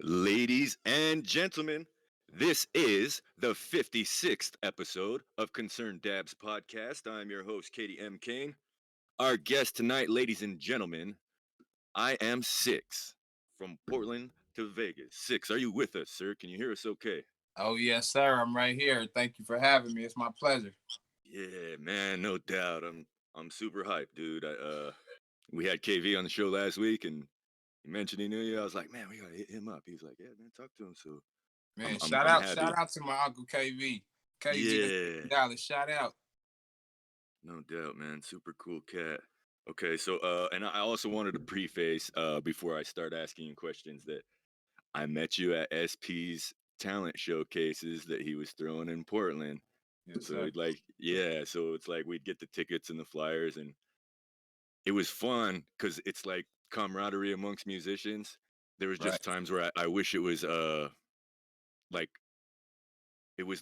Ladies and gentlemen, this is the 56th episode of Concerned Dabs podcast. I'm your host, Katie M. Kane. Our guest tonight, ladies and gentlemen, iam6ix from Portland to Vegas. Six, are you with us, sir? Can you hear us okay? Oh, yes, sir. I'm right here. Thank you for having me. It's my pleasure. Yeah, man, no doubt. I'm super hyped, dude. We had KV on the show last week and he mentioned he knew you. I was like, man, we gotta hit him up. He was like, yeah, man, talk to him. So I'm Man, I'm shout I'm out, happy. shout out to my uncle KV. KV the Yeah, Dallas. Shout out. no doubt, man. Super cool cat. Okay, so and I also wanted to preface before I start asking you questions that I met you at SP's talent showcases that he was throwing in Portland. Yes, So sir. yeah, so it's like we'd get the tickets and the flyers, and it was fun because it's like camaraderie amongst musicians. There was Right. just times where I wish it was like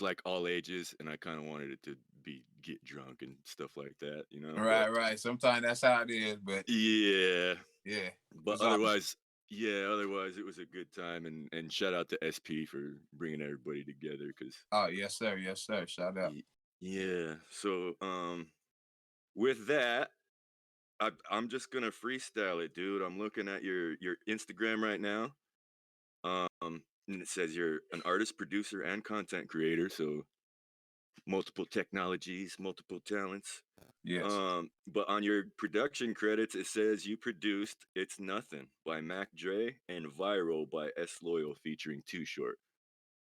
like all ages, and I kind of wanted it to be get drunk and stuff like that, you know. But Right. Sometimes that's how it is, but yeah, yeah, but it's all otherwise it was a good time, and shout out to SP for bringing everybody together because oh, yes, sir. Yes, sir. Shout out. yeah. So with that, I'm just gonna freestyle it, dude. I'm looking at your Instagram right now. And it says you're an artist, producer, and content creator. So multiple technologies, multiple talents. Yes. But on your production credits, it says you produced "It's Nothing" by Mac Dre and "Viral" by S Loyal featuring Too Short.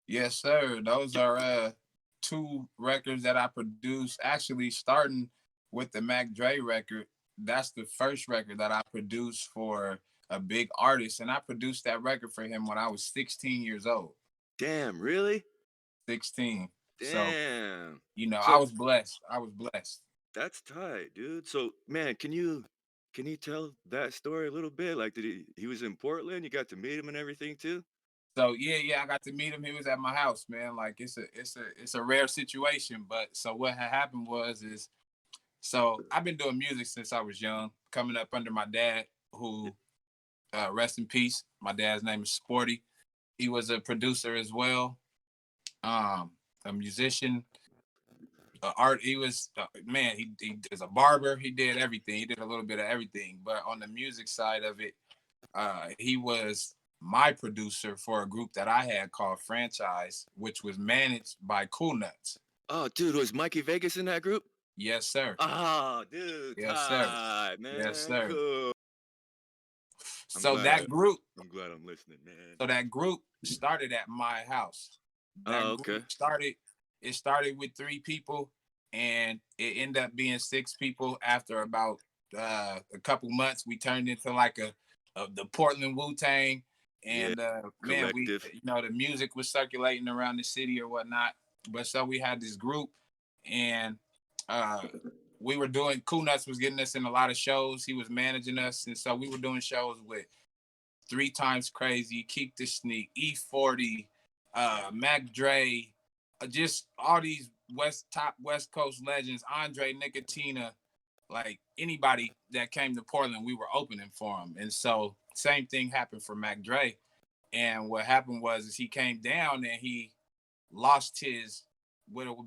Yes, sir. Those are two records that I produced. Actually, starting with the Mac Dre record, that's the first record that I produced for a big artist, and I produced that record for him when I was 16 years old. Damn, really? 16. So, Damn. I So was blessed. I was blessed. that's tight, dude. So man, can you tell that story a little bit? Like, did he was in Portland? You got to meet him and everything too? So yeah, I got to meet him. He was at my house, man. Like it's a rare situation. But so what had happened was so I've been doing music since I was young, coming up under my dad, who rest in peace. My dad's name is Sporty. He was a producer as well, a musician, art. He was man. He is a barber. He did everything. He did a little bit of everything. But on the music side of it, he was my producer for a group that I had called Franchise, which was managed by Cool Nuts. Oh, dude, was Mikey Vegas in that group? Yes, sir. Oh, dude, Yes, sir. tight, Yes, man, sir. cool. I'm So glad I, that group, I'm glad I'm listening, man. so that group started at my house. Oh, That okay. group started. It started with 3 people, and it ended up being 6 people. After about a couple months, we turned into like the Portland Wu Tang, Yeah, and man, we collective. the music was circulating around the city or whatnot. But so we had this group, and uh, we were doing. Cool Nuts was getting us in a lot of shows. He was managing us, and so we were doing shows with 3 Times Crazy, Keep the Sneak, E40, Mac Dre, just all these top West Coast legends, Andre Nicotina, like anybody that came to Portland, we were opening for him. And so same thing happened for Mac Dre. And what happened was is he came down and he lost his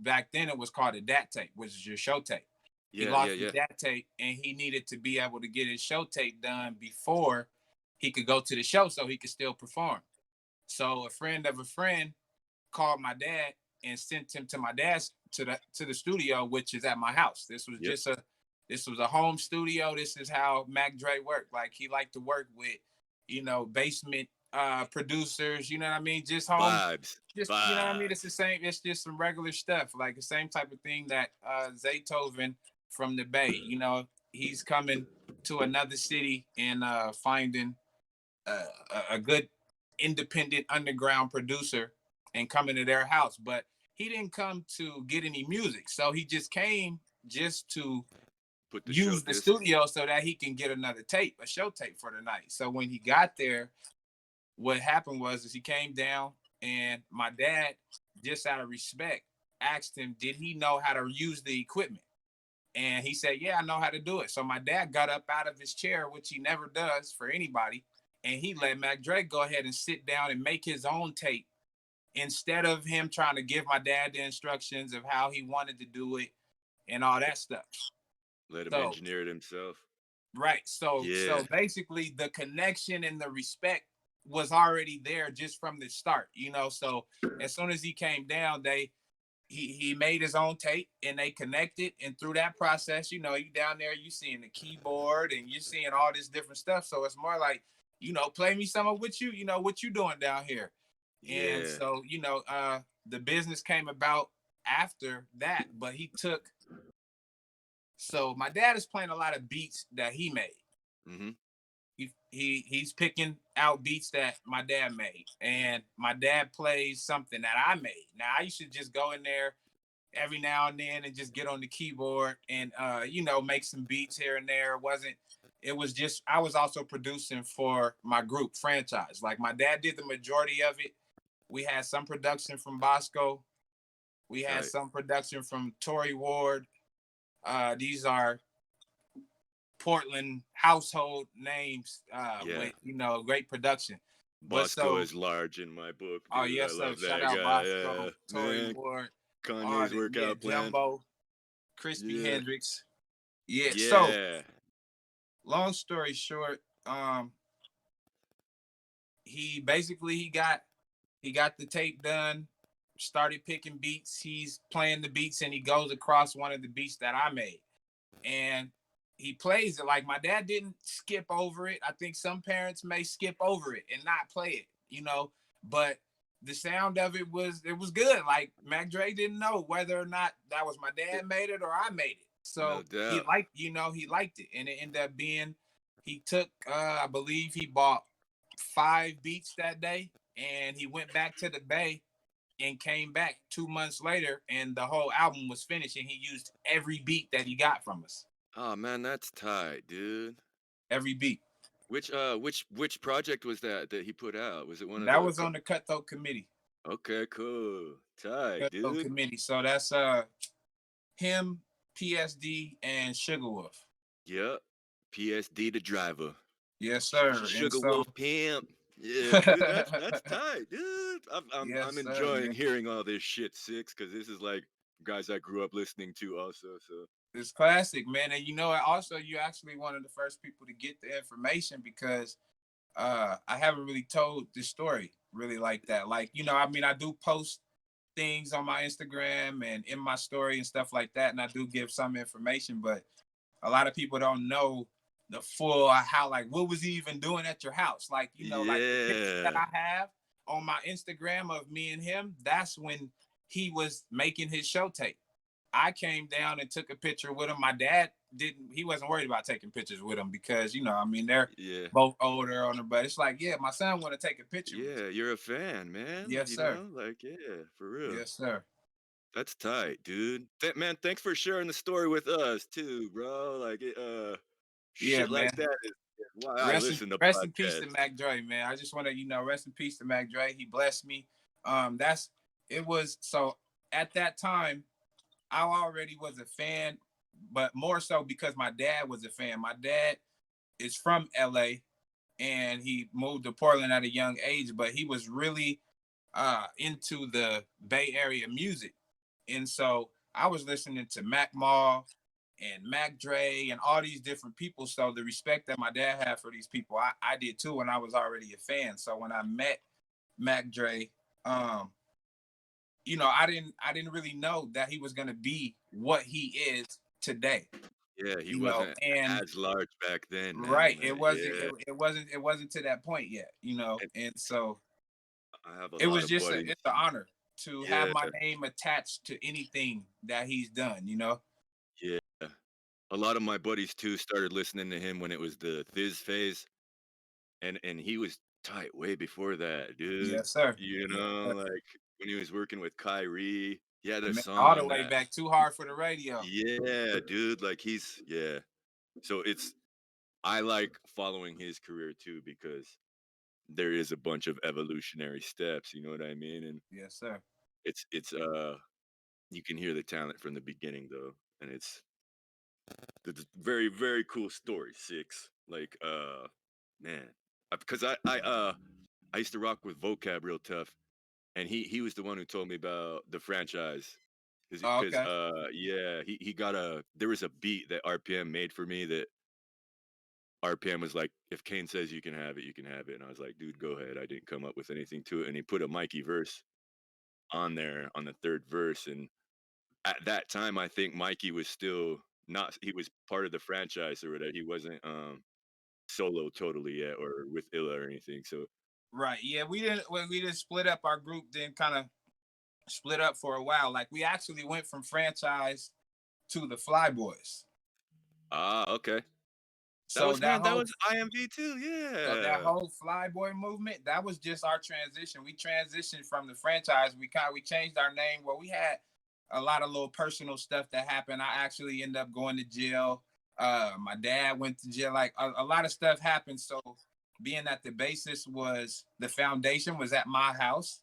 back then it was called a DAT tape, which is your show tape. He Yeah, yeah, lost his yeah. DAT tape and he needed to be able to get his show tape done before he could go to the show so he could still perform. So a friend of a friend called my dad and sent him to my dad's to the studio, which is at my house. Yep. This was a home studio. This is how Mac Dre worked. Like he liked to work with, basement producers, you know what I mean? Just home, Vibes, just you know what I mean? It's vibes. the same, it's just some regular stuff, like the same type of thing that Zaytoven from the Bay, he's coming to another city and finding uh, a good independent underground producer and coming to their house. But he didn't come to get any music. So he just came just to Put the show use the disc. studio so that he can get another tape, a show tape for the night. So when he got there, what happened was is he came down and my dad, just out of respect, asked him, did he know how to use the equipment? And he said, yeah, I know how to do it. So my dad got up out of his chair, which he never does for anybody, and he let Mac Dre go ahead and sit down and make his own tape instead of him trying to give my dad the instructions of how he wanted to do it and all that stuff. Let him So engineer it himself. right, so Yeah. basically the connection and the respect was already there just from the start, you know. So as soon as he came down, he made his own tape and they connected, and through that process, you know, you down there, you seeing the keyboard and you're seeing all this different stuff. So it's more like, you know, play me some of what you know, what you doing down here. And Yeah. so, you know, the business came about after that, but he took, so my dad is playing a lot of beats that he made. Mhm. He's picking out beats that my dad made, and my dad plays something that I made. Now I used to just go in there every now and then and just get on the keyboard and you know, make some beats here and there. It was just, I was also producing for my group franchise. Like my dad did the majority of it. We had some production from Bosco. We had Tight. some production from Tory Ward. These are Portland household names Yeah. with, you know, great production. But Bosco so, is large in my book, oh dude. I yes, sir. love Shout that out guy. Bosco, Yeah. Tory Man, Ward, all Kanye's them. Yeah, workout plan. Jumbo, Crispy Yeah. Hendrix. Yeah. So Yeah. long story short, he basically he got the tape done, started picking beats. He's playing the beats and he goes across one of the beats that I made. And he plays it like my dad didn't skip over it. I think some parents may skip over it and not play it, you know, but the sound of it was good. Like Mac Dre didn't know whether or not that was my dad made it or I made it. No So he doubt. liked, you know, he liked it. And it ended up being, he took I believe he bought 5 beats that day, and he went back to the Bay and came back 2 months later, and the whole album was finished, and he used every beat that he got from us. Oh man, that's tight, dude. Every beat. Which project was that he put out? Was it one of That the was on the Cutthroat Committee. Okay, cool. Tight, Cutthroat dude. Committee. So that's him, PSD, and Sugar Wolf. Yep. PSD the driver. Yes, sir. And Sugar so Wolf Pimp. Yeah, dude, that's tight, dude. I'm yes, sir, enjoying man. hearing all this shit, Six, because this is like guys I grew up listening to also. So It's classic, man. And you know, also you actually one of the first people to get the information because I haven't really told this story really like that. Like, you know, I mean, I do post things on my Instagram and in my story and stuff like that, and I do give some information, but a lot of people don't know the full how, like, what was he even doing at your house? Like, you know, like the pictures that yeah, I have on my Instagram of me and him, that's when he was making his show tape. I came down and took a picture with him. My dad didn't, he wasn't worried about taking pictures with him because, you know, I mean, they're yeah, both older on the, but it's like, yeah, my son want to take a picture with yeah. You're a fan, man. you. Yes, sir. Like yeah, for real. Yes, sir. That's tight, dude. Man, thanks for sharing the story with us too, bro. Like Yeah, shit like man. that is why I listen to Rest in peace to podcasts. Mac Dre, man. I just want to, you know, rest in peace to Mac Dre. He blessed me. That's it was so at that time, I already was a fan, but more so because my dad was a fan. My dad is from LA and he moved to Portland at a young age, but he was really into the Bay Area music. And so I was listening to Mac Mall and Mac Dre and all these different people. So the respect that my dad had for these people, I did too, and I was already a fan. So when I met Mac Dre, um, you know, I didn't really know that he was gonna be what he is today. Yeah, he You know, wasn't and as large back then, right, man. Yeah, it wasn't to that point yet. You know, and and so I have a it lot was of just buddies. it's an honor to have Yeah, my name attached to anything that he's done. You know. yeah. A lot of my buddies too started listening to him when it was the Thiz phase, and he was tight way before that, dude. Yes, sir. Yes, sir. Like when he was working with Kyrie, he had a Man, song all the on way that. back, too hard for the radio. Yeah, dude. Like he's yeah. So I like following his career too because there is a bunch of evolutionary steps. You know what I mean? And Yes, sir. it's you can hear the talent from the beginning though, and it's very very cool story. Six like man. because I used to rock with vocab real tough, and he was the one who told me about the franchise. Oh, Because okay. yeah, he got a there was a beat that RPM made for me that RPM was like, if Kane says you can have it, you can have it. And I was like, dude, go ahead. I didn't come up with anything to it. And he put a Mikey verse on there on the third verse. And at that time, I think Mikey was still not, he was part of the franchise or whatever. He wasn't solo totally yet or with Illa or anything. So, Right. Yeah, we didn't split up. Our group then kind of split up for a while. Like we actually went from franchise to the Fly Boys. okay. That So was, that man, that whole was IMV too. so that Yeah. whole Flyboy movement, that was just our transition. We transitioned from the franchise. We changed our name. Well, we had a lot of little personal stuff that happened. I actually ended up going to jail. My dad went to jail. Like a lot of stuff happened. So being that the basis was the foundation was at my house,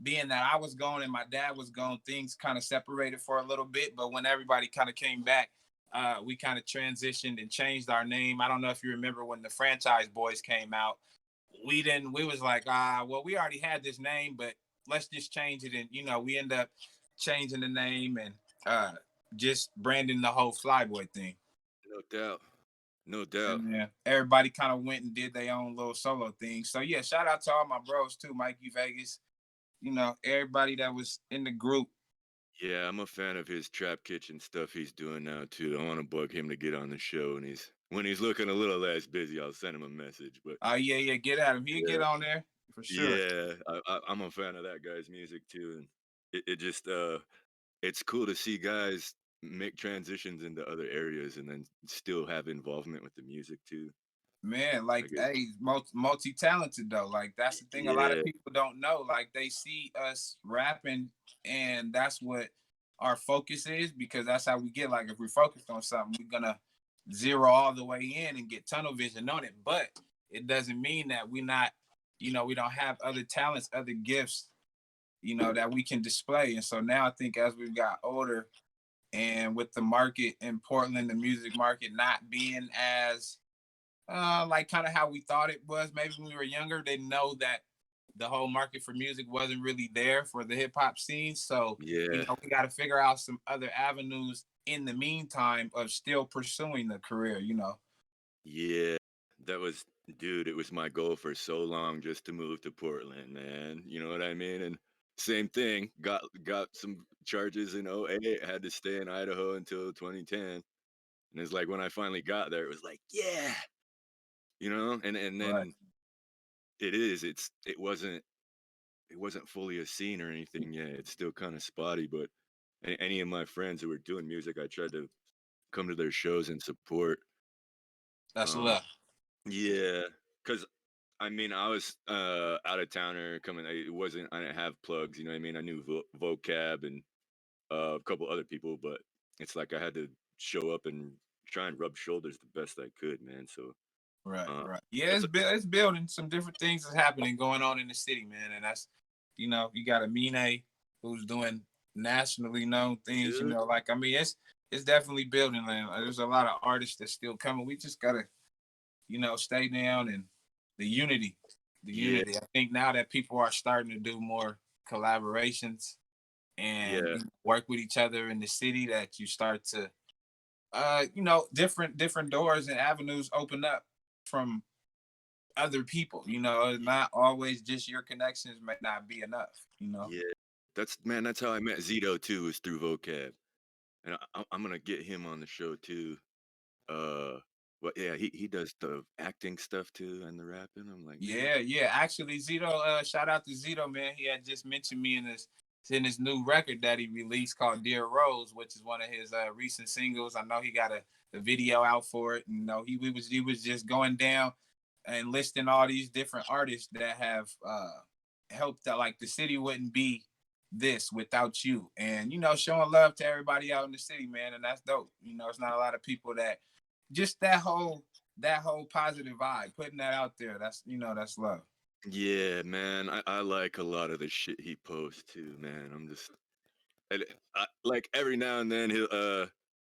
being that I was gone and my dad was gone, things kind of separated for a little bit. But when everybody kind of came back, we kind of transitioned and changed our name. I don't know if you remember when the franchise boys came out. We didn't. We was like, well, we already had this name, but let's just change it. And we end up changing the name and just branding the whole Flyboy thing. No doubt. No doubt. And then everybody kind of went and did their own little solo thing. So yeah, shout out to all my bros too, Mikey Vegas. Everybody that was in the group. Yeah, I'm a fan of his trap kitchen stuff he's doing now too. I want to bug him to get on the show, and when he's looking a little less busy, I'll send him a message. But Oh yeah, yeah, get at him. He'll yeah, get on there for sure. yeah, I'm a fan of that guy's music too, and it just it's cool to see guys make transitions into other areas and then still have involvement with the music too. Man, like, Like it, hey, multi-talented though. Like that's the thing. A lot of yeah, people don't know. Like they see us rapping, and that's what our focus is because that's how we get. Like if we're focused on something, we're gonna zero all the way in and get tunnel vision on it. But it doesn't mean that we not, we don't have other talents, other gifts, that we can display. And so now I think as we've got older, and with the market in Portland, the music market not being as like kind of how we thought it was. Maybe when we were younger, they know that the whole market for music wasn't really there for the hip hop scene. So, yeah, we got to figure out some other avenues in the meantime of still pursuing the career. yeah. That was, dude. It was my goal for so long just to move to Portland, man. You know what I mean? And same thing. Got some charges in '08. Had to stay in Idaho until 2010. And it's like when I finally got there, it was like, yeah, and Right. then it wasn't fully a scene or anything yet. It's still kind of spotty, but any of my friends who were doing music, I tried to come to their shows and support. That's Um, love. yeah, because I mean, I was out of towner coming. It wasn't. I didn't have plugs. You know what I mean? I knew vocab and a couple other people, but it's like I had to show up and try and rub shoulders the best I could, man. So Right, uh, right. Yeah, that's it's building. Some different things is happening going on in the city, man. And that's, you got a Mine who's doing nationally known things. dude. Like I mean, it's definitely building. Man. There's a lot of artists that's still coming. We just gotta, stay down and the unity, the Yeah, unity. I think now that people are starting to do more collaborations and yeah, work with each other in the city, that you start to, different doors and avenues open up from other people. Not always just your connections may not be enough. yeah. That's, man. That's how I met Zito too. Was through vocab, and I'm gonna get him on the show too. Uh, but yeah, he does the acting stuff too and the rapping. I'm like, man, Yeah, yeah. Actually, Zito, shout out to Zito, man. He had just mentioned me in his new record that he released called Dear Rose, which is one of his recent singles. I know he got a video out for it. He was just going down and listing all these different artists that have helped that, like the city wouldn't be this without you. And showing love to everybody out in the city, man. And that's dope. It's not a lot of people that just that whole positive vibe, putting that out there. That's love. yeah, man. I like a lot of the shit he posts too, man. I'm just and like every now and then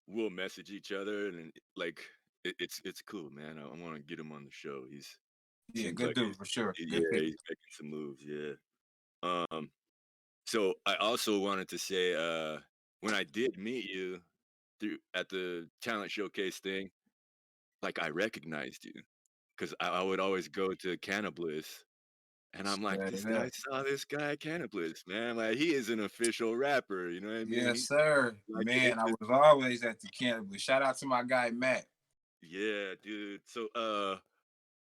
we'll message each other and like it's cool, man. I want to get him on the show. Yeah, Seems good like dude for sure. yeah, Good pick. he's making some moves. Yeah. Um. So I also wanted to say, when I did meet you through at the talent showcase thing, like I recognized you because I would always go to Cannabis. And I'm like, Straight I up. saw this guy at Cannabis, man. Like he is an official rapper. You know what I mean? Yes, He's sir. like it Man, I just was always at the cannabis. Shout out to my guy Matt. yeah, dude. So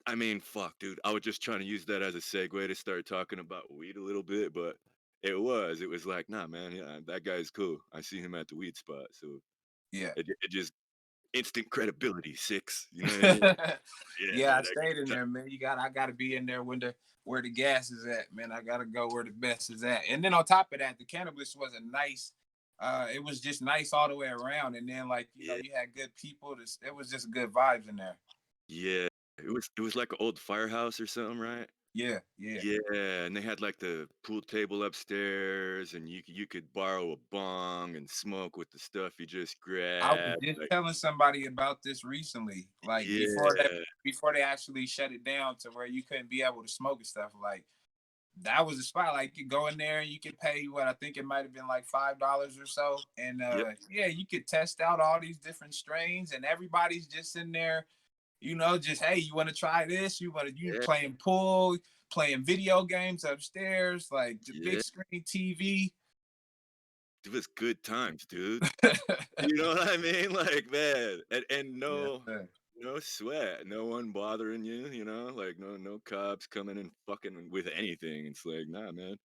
I mean, fuck, dude. I was just trying to use that as a segue to start talking about weed a little bit, but it was like, nah, man, yeah, that guy's cool. I see him at the weed spot, so Yeah. it just instant credibility, six. You know what I mean? Yeah, Yeah, I that, stayed in that there, man. I gotta be in there when the where the gas is at, man. I gotta go where the best is at. And then on top of that, the cannabis was a nice it was just nice all the way around. And then like, yeah, you had good people. It was just good vibes in there. yeah. It was like an old firehouse or something, right? Yeah, yeah. Yeah, and they had like the pool table upstairs, and you could borrow a bong and smoke with the stuff you just I was grabbed. just Like, telling somebody about this recently. Like yeah, before they actually shut it down to where you couldn't be able to smoke and stuff. Like that was a spot. Like you go in there and you could pay what I think it might have been like $5 or so. And yep, yeah, you could test out all these different strains and everybody's just in there, just hey, you want to try this? You yeah, playing pool, playing video games upstairs, like the big yeah. screen TV. It was good times, dude. You know what I mean? Like, man, and Yes, no sir. no sweat, no one bothering you. Like no cops coming and fucking with anything. It's like, nah, man.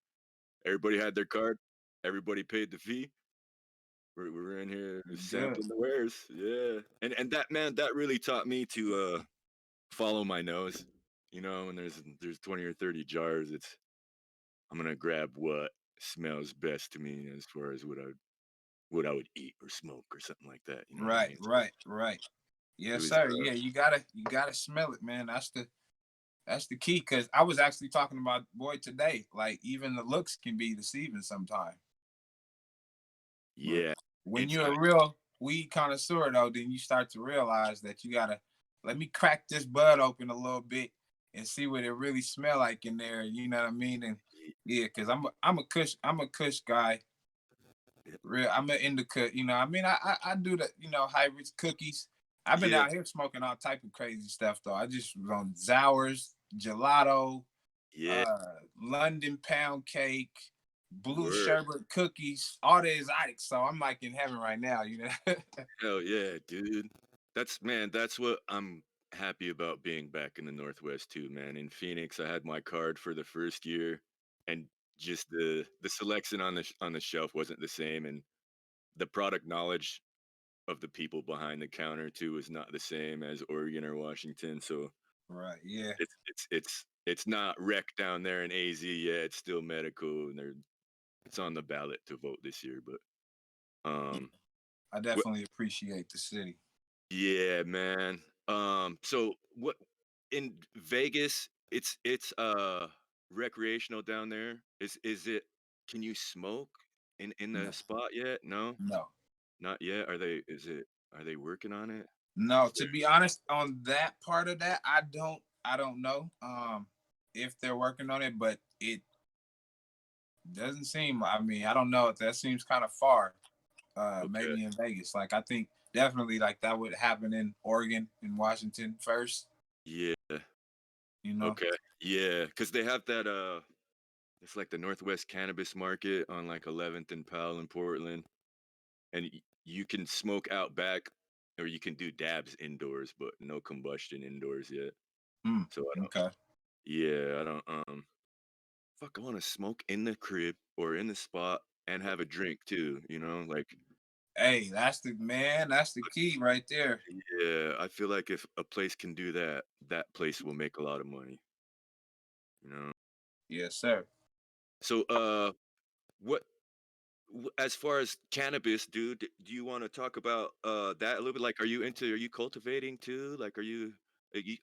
Everybody had their card. Everybody paid the fee. We're in here Good. sampling the wares. Yeah. And that man, that really taught me to follow my nose. When there's 20 or 30 jars, I'm gonna grab what smells best to me as far as what I would eat or smoke or something like that. You know what I Right, mean? So right, right. it Yes, was sir. Yeah, you gotta smell it, man. That's the key. Cause I was actually talking about boy today. Like even the looks can be deceiving sometimes. But yeah. when It's you're a real weed connoisseur, though, then you start to realize that you gotta let me crack this bud open a little bit and see what it really smell like in there. You know what I mean? And yeah, cause I'm a kush guy. Real, I'm an indica. I mean, I do the hybrids, cookies. I've been yeah, out here smoking all type of crazy stuff though. I just was on Zowers, gelato, yeah. uh, London pound cake, blue Word. sherbet cookies, all the exotics. So I'm like in heaven right now. Hell yeah, dude. That's what I'm happy about being back in the Northwest too, man. In Phoenix, I had my card for the first year, and just the selection on the shelf wasn't the same, and the product knowledge of the people behind the counter too is not the same as Oregon or Washington. So Right. Yeah. it's not rec down there in AZ. Yeah, it's still medical, and it's on the ballot to vote this year. But Yeah. um, I definitely appreciate the city. yeah, man. So what in Vegas, it's recreational down there. Is it can you smoke in the No. spot yet? No? No. Not yet. Are they working on it? No. Is To there be honest, on that part of that, I don't know. If they're working on it, but it doesn't seem. I mean, I don't know. That seems kind of far. okay. Maybe in Vegas. Like I think definitely like that would happen in Oregon and Washington first. Yeah. You know. Okay. Yeah, cuz they have that it's like the Northwest Cannabis Market on like 11th and Powell in Portland, and you can smoke out back or you can do dabs indoors, but no combustion indoors yet. Mm, So I don't. okay. Yeah, I don't. Fuck, I want to smoke in the crib or in the spot and have a drink too. Like Hey, that's the man. That's the key right there. yeah, I feel like if a place can do that, that place will make a lot of money. You know. Yes, sir. So what as far as cannabis, dude, do you want to talk about that a little bit? Like, are you cultivating too? Like,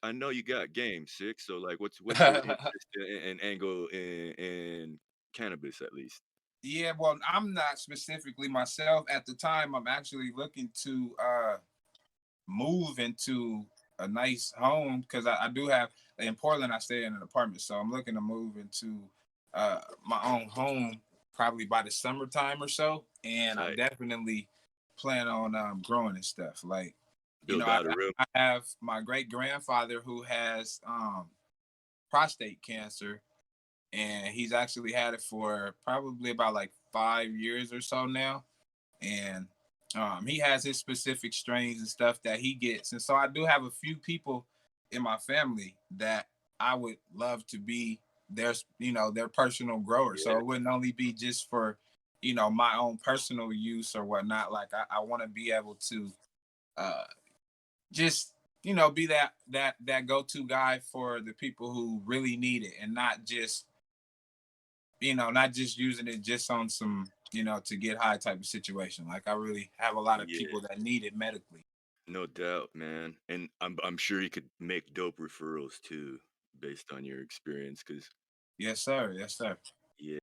I know you got game six, so like, what's your interest and angle in cannabis at least? Yeah, well, I'm not specifically myself at the time. I'm actually looking to move into a nice home because I do have in Portland. I stay in an apartment, so I'm looking to move into my own home probably by the summertime or so. And I'm Tight. definitely plan on growing and stuff. Like, you know, Build out a room. I have my great grandfather who has prostate cancer, and he's actually had it for probably about like 5 years or so now. And he has his specific strains and stuff that he gets. And so I do have a few people in my family that I would love to be their, their personal grower. So Yeah. it wouldn't only be just for, my own personal use or whatnot. Like I want to be able to uh, just, be that go-to guy for the people who really need it, and not just using it just on some, to get high type of situation. Like I really have a lot of Yeah. people that need it medically. No doubt, man. And I'm sure you could make dope referrals too, based on your experience. Cause Yes, sir. Yes, sir. yeah,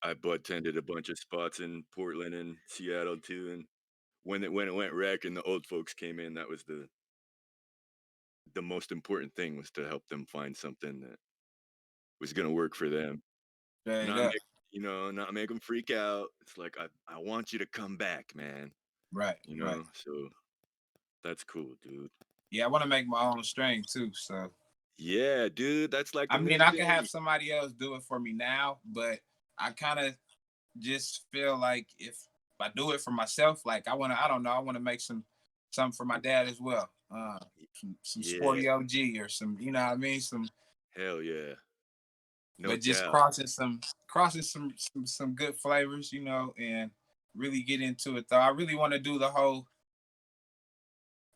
I tended a bunch of spots in Portland and Seattle too. And when it went wreck and the old folks came in, that was the most important thing, was to help them find something that was gonna work for them. Straight Not up. make not make them freak out. It's like I want you to come back, man. Right. Right. So that's cool, dude. Yeah, I want to make my own strain too. So Yeah, dude, that's like I the mean, new I can have thing. somebody else do it for me now, but I kind of just feel like if I do it for myself, like I don't know, I want to make something for my dad as well. Some Yeah, sporty OG or some, you know what I mean? hell yeah. No But just doubt. crossing some good flavors, and really get into it though. I really want to do the whole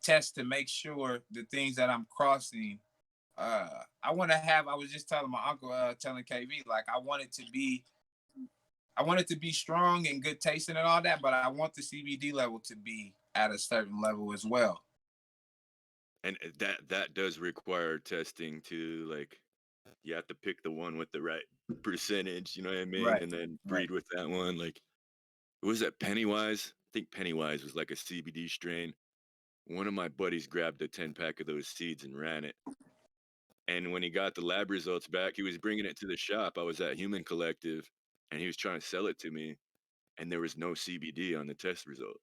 test to make sure the things that I'm crossing. I was just telling my uncle, telling KB, like I want it to be strong and good tasting and all that, but I want the CBD level to be at a certain level as well. And that does require testing too. Like you have to pick the one with the right percentage, you know what I mean? Right. And then Right. breed with that one. Like, what was that, Pennywise? I think Pennywise was like a CBD strain. One of my buddies grabbed a 10 pack of those seeds and ran it. And when he got the lab results back, he was bringing it to the shop. I was at Human Collective, and he was trying to sell it to me, and there was no CBD on the test result.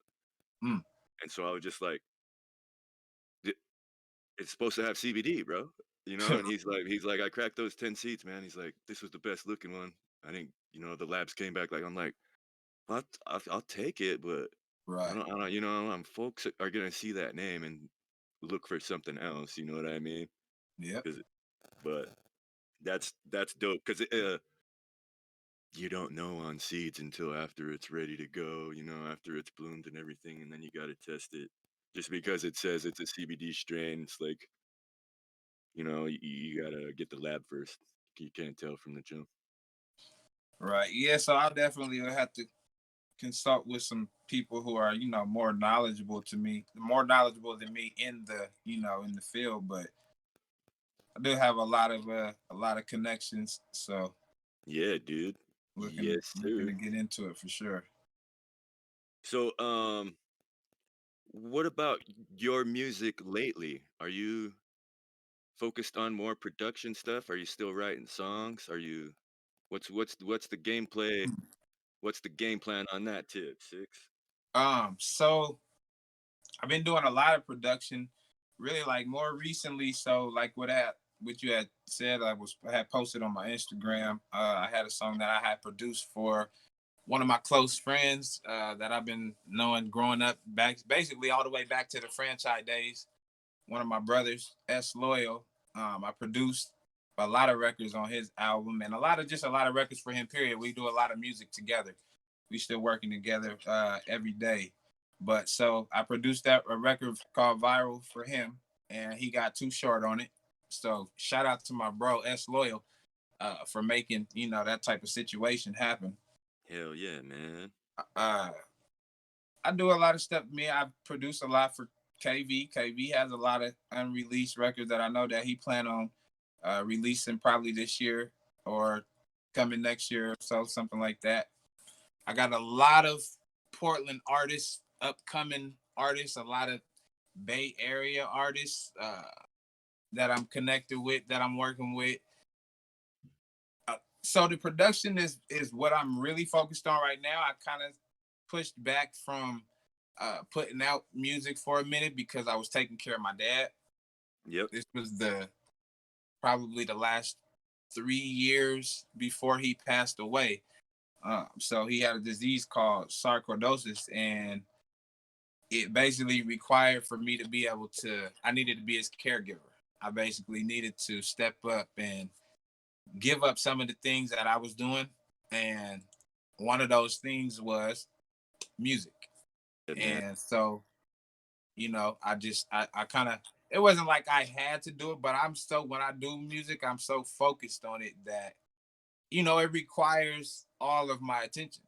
Mm. And so I was just like, "Th- it's supposed to have CBD, bro." And he's like, I cracked those 10 seeds, man. He's like, this was the best looking one. I think, the labs came back. Like, I'm like, I'll take it, but Right. I don't, folks are gonna see that name and look for something else. You know what I mean? Yep. 'Cause- but that's dope, because you don't know on seeds until after it's ready to go. After it's bloomed and everything, and then you got to test it. Just because it says it's a CBD strain, it's like, you gotta get the lab first. You can't tell from the jump. Right. Yeah. So I definitely will have to consult with some people who are, more knowledgeable than me in the field. But I do have a lot of connections. So Yeah, dude. Yes, looking sir. to get into it for sure. So, what about your music lately? Are you focused on more production stuff? Are you still writing songs? Are you what's the gameplay? What's the game plan on that tip, six? So I've been doing a lot of production, really like more recently. So like what you had said, I had posted on my Instagram. I had a song that I had produced for one of my close friends that I've been knowing growing up, back basically all the way back to the franchise days. One of my brothers, S Loyal. I produced a lot of records on his album, and a lot of records for him. Period. We do a lot of music together. We still working together every day. But so I produced a record called Viral for him, and he got Too Short on it. So shout out to my bro S Loyal for making that type of situation happen. Hell yeah, man. Uh, I do a lot of stuff. I produce a lot for KV. KV has a lot of unreleased records that I know that he plan on releasing probably this year or coming next year or so, something like that. I got a lot of Portland artists, upcoming artists, a lot of Bay Area artists that I'm connected with, that I'm working with. So the production is what I'm really focused on right now. I kind of pushed back from putting out music for a minute because I was taking care of my dad. Yep. This was the probably the last 3 years before he passed away. So he had a disease called sarcoidosis, and it basically required for me to be able to. I needed to be his caregiver. I basically needed to step up and give up some of the things that I was doing, and one of those things was music. Good man. And so, I kind of, it wasn't like I had to do it, but I'm so, when I do music, I'm so focused on it that, it requires all of my attention.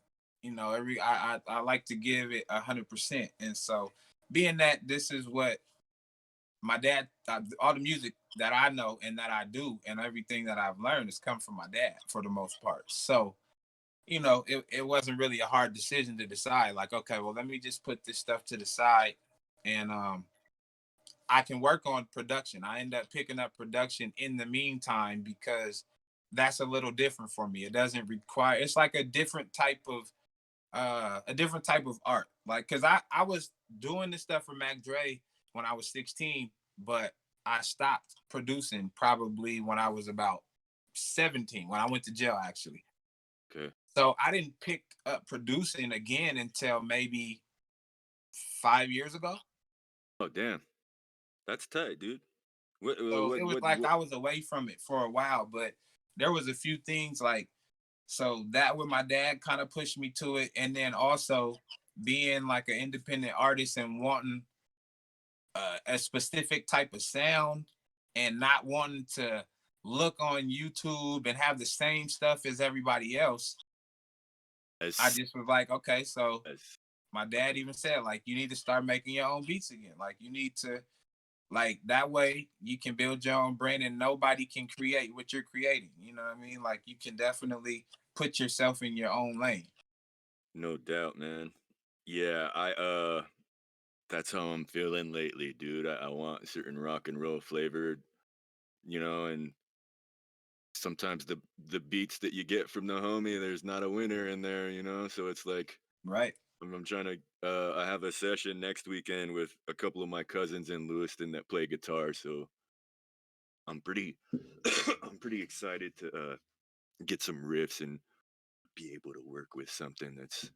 I like to give it 100%. And so, being that this is what my dad, all the music that I know and that I do and everything that I've learned has come from my dad for the most part. So, it wasn't really a hard decision to decide, like, okay, well, let me just put this stuff to the side, and I can work on production. I end up picking up production in the meantime because that's a little different for me. It doesn't require, it's like a different type of art. Like, cause I was doing this stuff for Mac Dre when I was 16, but I stopped producing probably when I was about 17, when I went to jail actually. Okay. So I didn't pick up producing again until maybe 5 years ago. Oh damn, that's tight, dude. So it was like What? I was away from it for a while, but there was a few things like, so that with my dad kind of pushed me to it. And then also being like an independent artist and wanting a specific type of sound and not wanting to look on YouTube and have the same stuff as everybody else. I As just was like, okay, so as my dad even said, like, you need to start making your own beats again. Like, you need to, like, that way you can build your own brand and nobody can create what you're creating. You know what I mean? Like, you can definitely put yourself in your own lane. no doubt, man. Yeah, that's how I'm feeling lately, dude. I want certain rock and roll flavored, and sometimes the beats that you get from the homie, there's not a winner in there, so it's like Right. I'm trying to I have a session next weekend with a couple of my cousins in Lewiston that play guitar, so I'm pretty I'm pretty excited to get some riffs and be able to work with something that's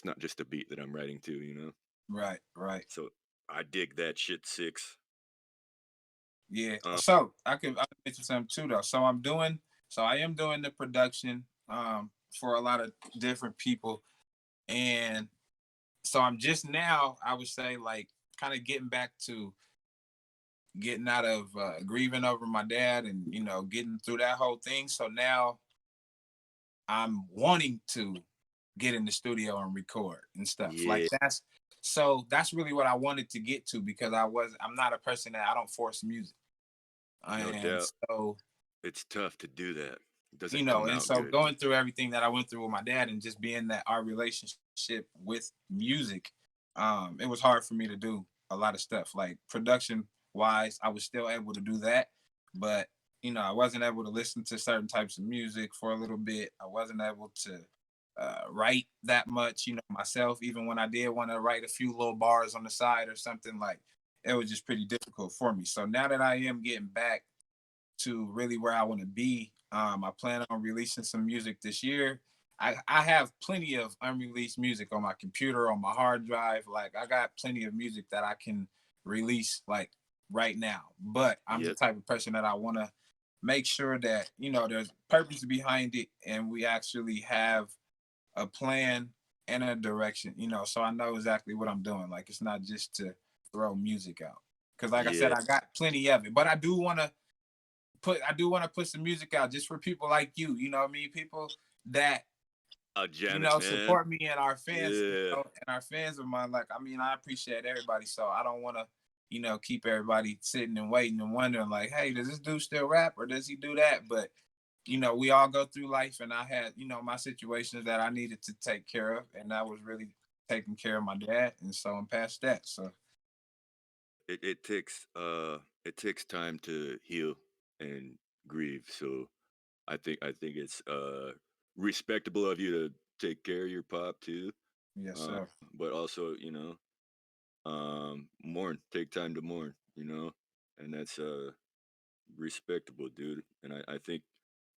not just a beat that I'm writing to. Right. Right. So I dig that shit six. Yeah. Um, So I can mention something too though. So I am doing the production for a lot of different people. And so I'm just now, I would say, like, kind of getting back to getting out of grieving over my dad and getting through that whole thing. So now I'm wanting to get in the studio and record and stuff like yeah, that's really what I wanted to get to, because I'm not a person that I don't force music. no And doubt. so, It's tough to do that. It doesn't come and out so good. going through everything that I went through with my dad and just being that our relationship with music, it was hard for me to do a lot of stuff. Like, production wise, I was still able to do that, but I wasn't able to listen to certain types of music for a little bit. I wasn't able to write that much, myself. Even when I did want to write a few little bars on the side or something, like, it was just pretty difficult for me. So now that I am getting back to really where I want to be. I plan on releasing some music this year. I have plenty of unreleased music on my computer, on my hard drive. Like, I got plenty of music that I can release, like, right now. But I'm the Yep. type of person that I want to make sure that, there's purpose behind it and we actually have a plan and a direction, so I know exactly what I'm doing. Like, it's not just to throw music out. Cause like I said, Yeah. I got plenty of it, but I do want to put some music out just for people like you know what I mean? People that, Janet, man. support me and our fans, Yeah. and our fans of mine. Like, I mean, I appreciate everybody. So I don't want to, keep everybody sitting and waiting and wondering, like, hey, does this dude still rap or does he do that? But, we all go through life, and I had, my situations that I needed to take care of. And that was really taking care of my dad. And so I'm past that. So it takes time to heal and grieve. So I think it's respectable of you to take care of your pop too. Yes, Uh, sir. but also, mourn, take time to mourn, and that's respectable, dude. And I think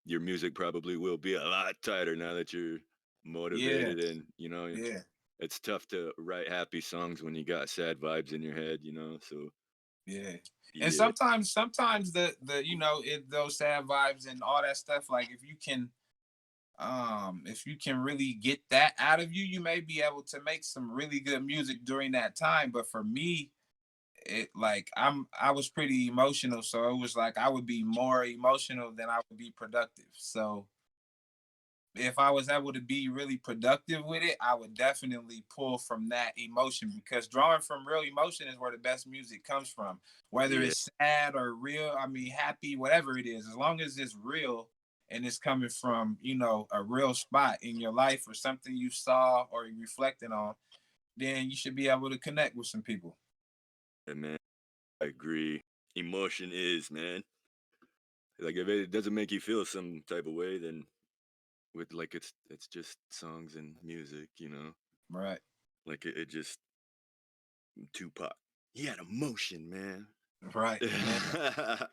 your music probably will be a lot tighter now that you're Yeah, motivated, and yeah, it's tough to write happy songs when you got sad vibes in your head, so yeah. And yeah. sometimes the those sad vibes and all that stuff, like if you can really get that out of you, you may be able to make some really good music during that time. But for me, it like I was pretty emotional, so it was like I would be more emotional than I would be productive. So if I was able to be really productive with it, I would definitely pull from that emotion, because drawing from real emotion is where the best music comes from. Whether Yeah, it's sad or real, I mean, happy, whatever it is, as long as it's real and it's coming from, a real spot in your life or something you saw or you reflected on, then you should be able to connect with some people. man, I agree. Emotion is, man. Like if it doesn't make you feel some type of way, then with like it's just songs and music, Right. like it just Tupac. He had emotion, man. Right. Yeah.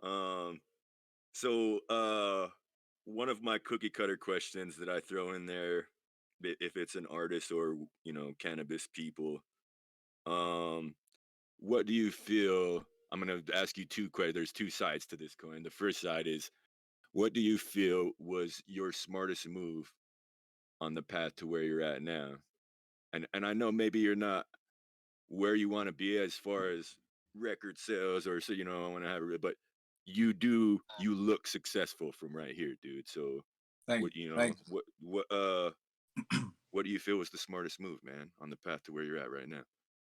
um. So, one of my cookie cutter questions that I throw in there, if it's an artist or cannabis people, um, what do you feel? I'm gonna ask you two questions. There's two sides to this coin. The first side is, what do you feel was your smartest move on the path to where you're at now? And I know maybe you're not where you want to be as far as record sales, or so I want to have it, but you look successful from right here, dude. So Thank what you. Thank you. what do you feel was the smartest move, man, on the path to where you're at right now?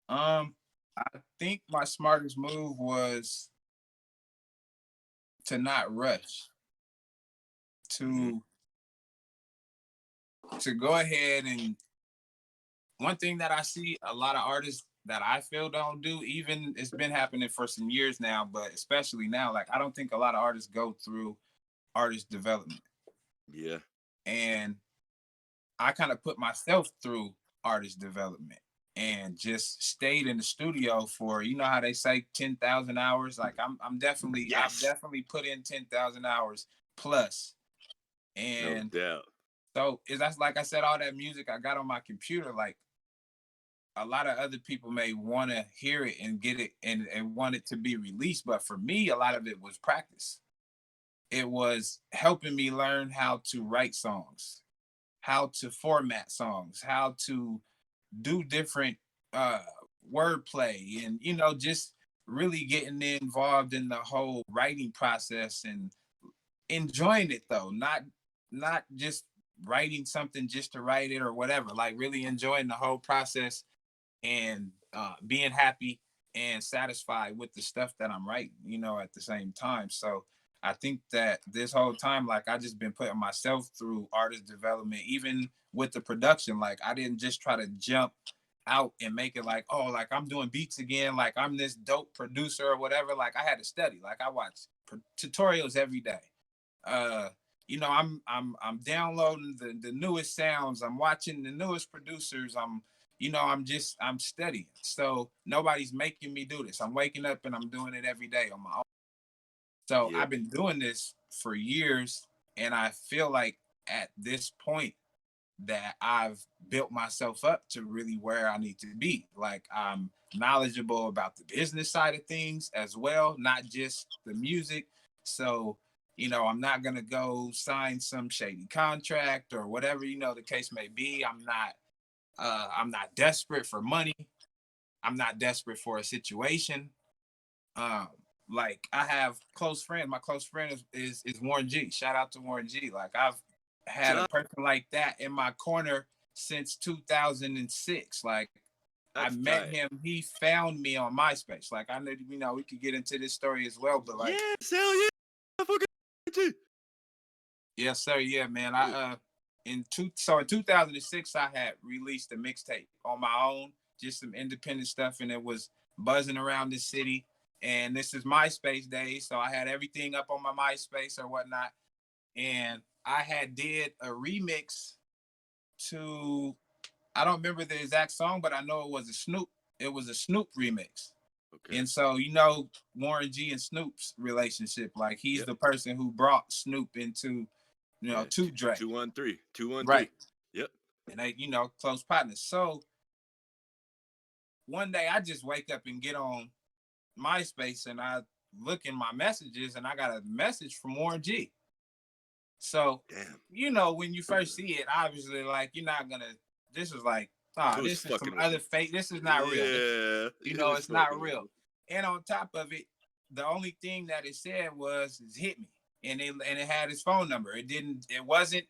I think my smartest move was to not rush, Hmm. to go ahead. And one thing that I see a lot of artists that I feel don't do, even it's been happening for some years now, but especially now, like I don't think a lot of artists go through artist development. Yeah. And I kind of put myself through artist development and just stayed in the studio for, how they say 10,000 hours. Like I've Yes. definitely put in 10,000 hours plus. No And doubt. so is that's like I said, all that music I got on my computer, like a lot of other people may want to hear it and get it and want it to be released. But for me, a lot of it was practice. It was helping me learn how to write songs, how to format songs, how to do different uh wordplay, and just really getting involved in the whole writing process and enjoying it, though, not just writing something just to write it or whatever, like really enjoying the whole process and being happy and satisfied with the stuff that I'm writing, at the same time. So I think that this whole time, like I just been putting myself through artist development, even with the production. Like I didn't just try to jump out and make it like, oh, like I'm doing beats again, like I'm this dope producer or whatever. Like I had to study. Like I watch tutorials every day. uh I'm downloading the newest sounds, I'm watching the newest producers, I'm studying. So nobody's making me do this. I'm waking up and I'm doing it every day on my own. So Yeah. I've been doing this for years, and I feel like at this point that I've built myself up to really where I need to be. Like I'm knowledgeable about the business side of things as well, not just the music. So, I'm not gonna go sign some shady contract or whatever, the case may be. I'm not desperate for money. I'm not desperate for a situation. Um, like I have close friends. My close friend is Warren G. Shout out to Warren G. Like I've had a Shut. person like that in my corner since 2006. Like I That's met tight. him. He found me on MySpace. Like I know, we could get into this story as well, but like, Yeah. Hell yeah. I fucking too. yes, sir. Yeah, man. Yeah. In 2006, I had released a mixtape on my own, just some independent stuff, and it was buzzing around the city. And this is MySpace days, so I had everything up on my MySpace or whatnot. And I had did a remix to, I don't remember the exact song, but I know it was a Snoop. It was a Snoop remix. Okay. And so, Warren G and Snoop's relationship, like he's Yep. the person who brought Snoop into, Yeah. to Dre. 213. 213. Right. Yep. And they, close partners. So one day I just wake up and get on MySpace and I look in my messages and I got a message from Warren G. So, Damn. when you first see it, obviously, like, you're not gonna, this is like, Who's this is some fucking with other me? fake, this is not real. Yeah. Who's It's not fucking with real. me? And on top of it, the only thing that it said was hit me. And it had his phone number. It wasn't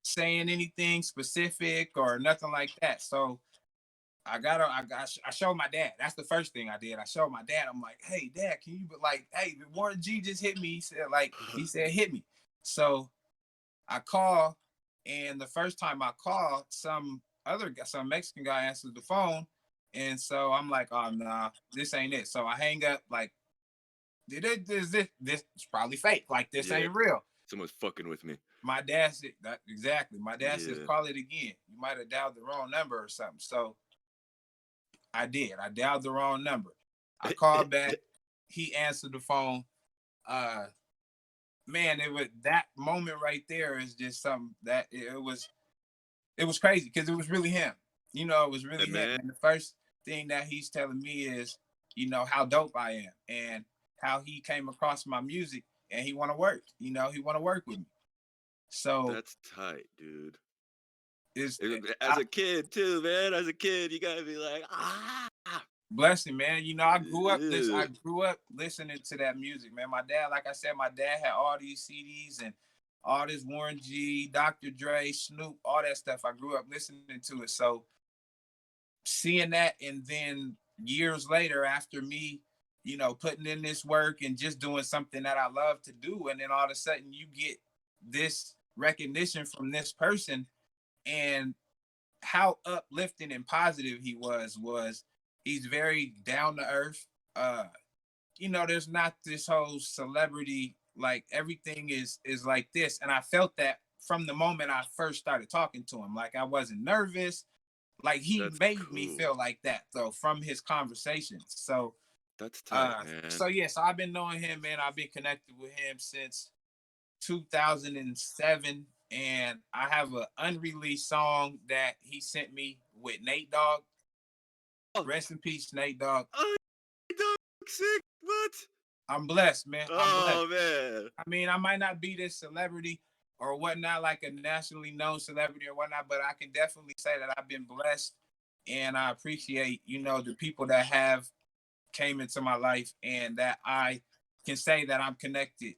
saying anything specific or nothing like that. So I showed my dad. That's the first thing I did. I showed my dad. I'm like, hey, Dad, can you, like, hey, Warren G just hit me. He said, hit me. So I call, and the first time I called, some Mexican guy answered the phone, and so I'm like, oh nah, this ain't it. So I hang up. Like, this is probably fake. Like, this Yeah. ain't real. Someone's fucking with me. My dad said that exactly. My dad says, Yeah. call it again. You might have dialed the wrong number or something. So I did. I dialed the wrong number. I called back. He answered the phone. Uh, Man, it was that moment right there is just something that it was crazy because it was really him. It was Hey, really him. man. And the first thing that he's telling me is, how dope I am and how he came across my music and he want to work. He want to work with me. So That's tight, dude. it's As I, a kid, too, man. As a kid, you gotta be like, ah. blessing, man. Yeah. I grew up listening to that music, man. My dad, like I said, my dad had all these CDs and all this Warren G, Dr. Dre, Snoop, all that stuff. I grew up listening to it. So seeing that, and then years later, after me, putting in this work and just doing something that I love to do, and then all of a sudden you get this recognition from this person, and how uplifting and positive he was he's very down to earth. There's not this whole celebrity, like everything is like this. And I felt that from the moment I first started talking to him. Like, I wasn't nervous. Like, he That's made me cool. feel like that though from his conversations. So That's tight, man. so I've been knowing him, man. I've been connected with him since 2007, and I have an unreleased song that he sent me with Nate Dogg. Oh, Rest in peace, Nate Dogg. oh, sick. What? I'm blessed, man. I'm blessed. Oh, man. I mean, I might not be this celebrity or whatnot, like a nationally known celebrity or whatnot, but I can definitely say that I've been blessed, and I appreciate, the people that have came into my life, and that I can say that I'm connected,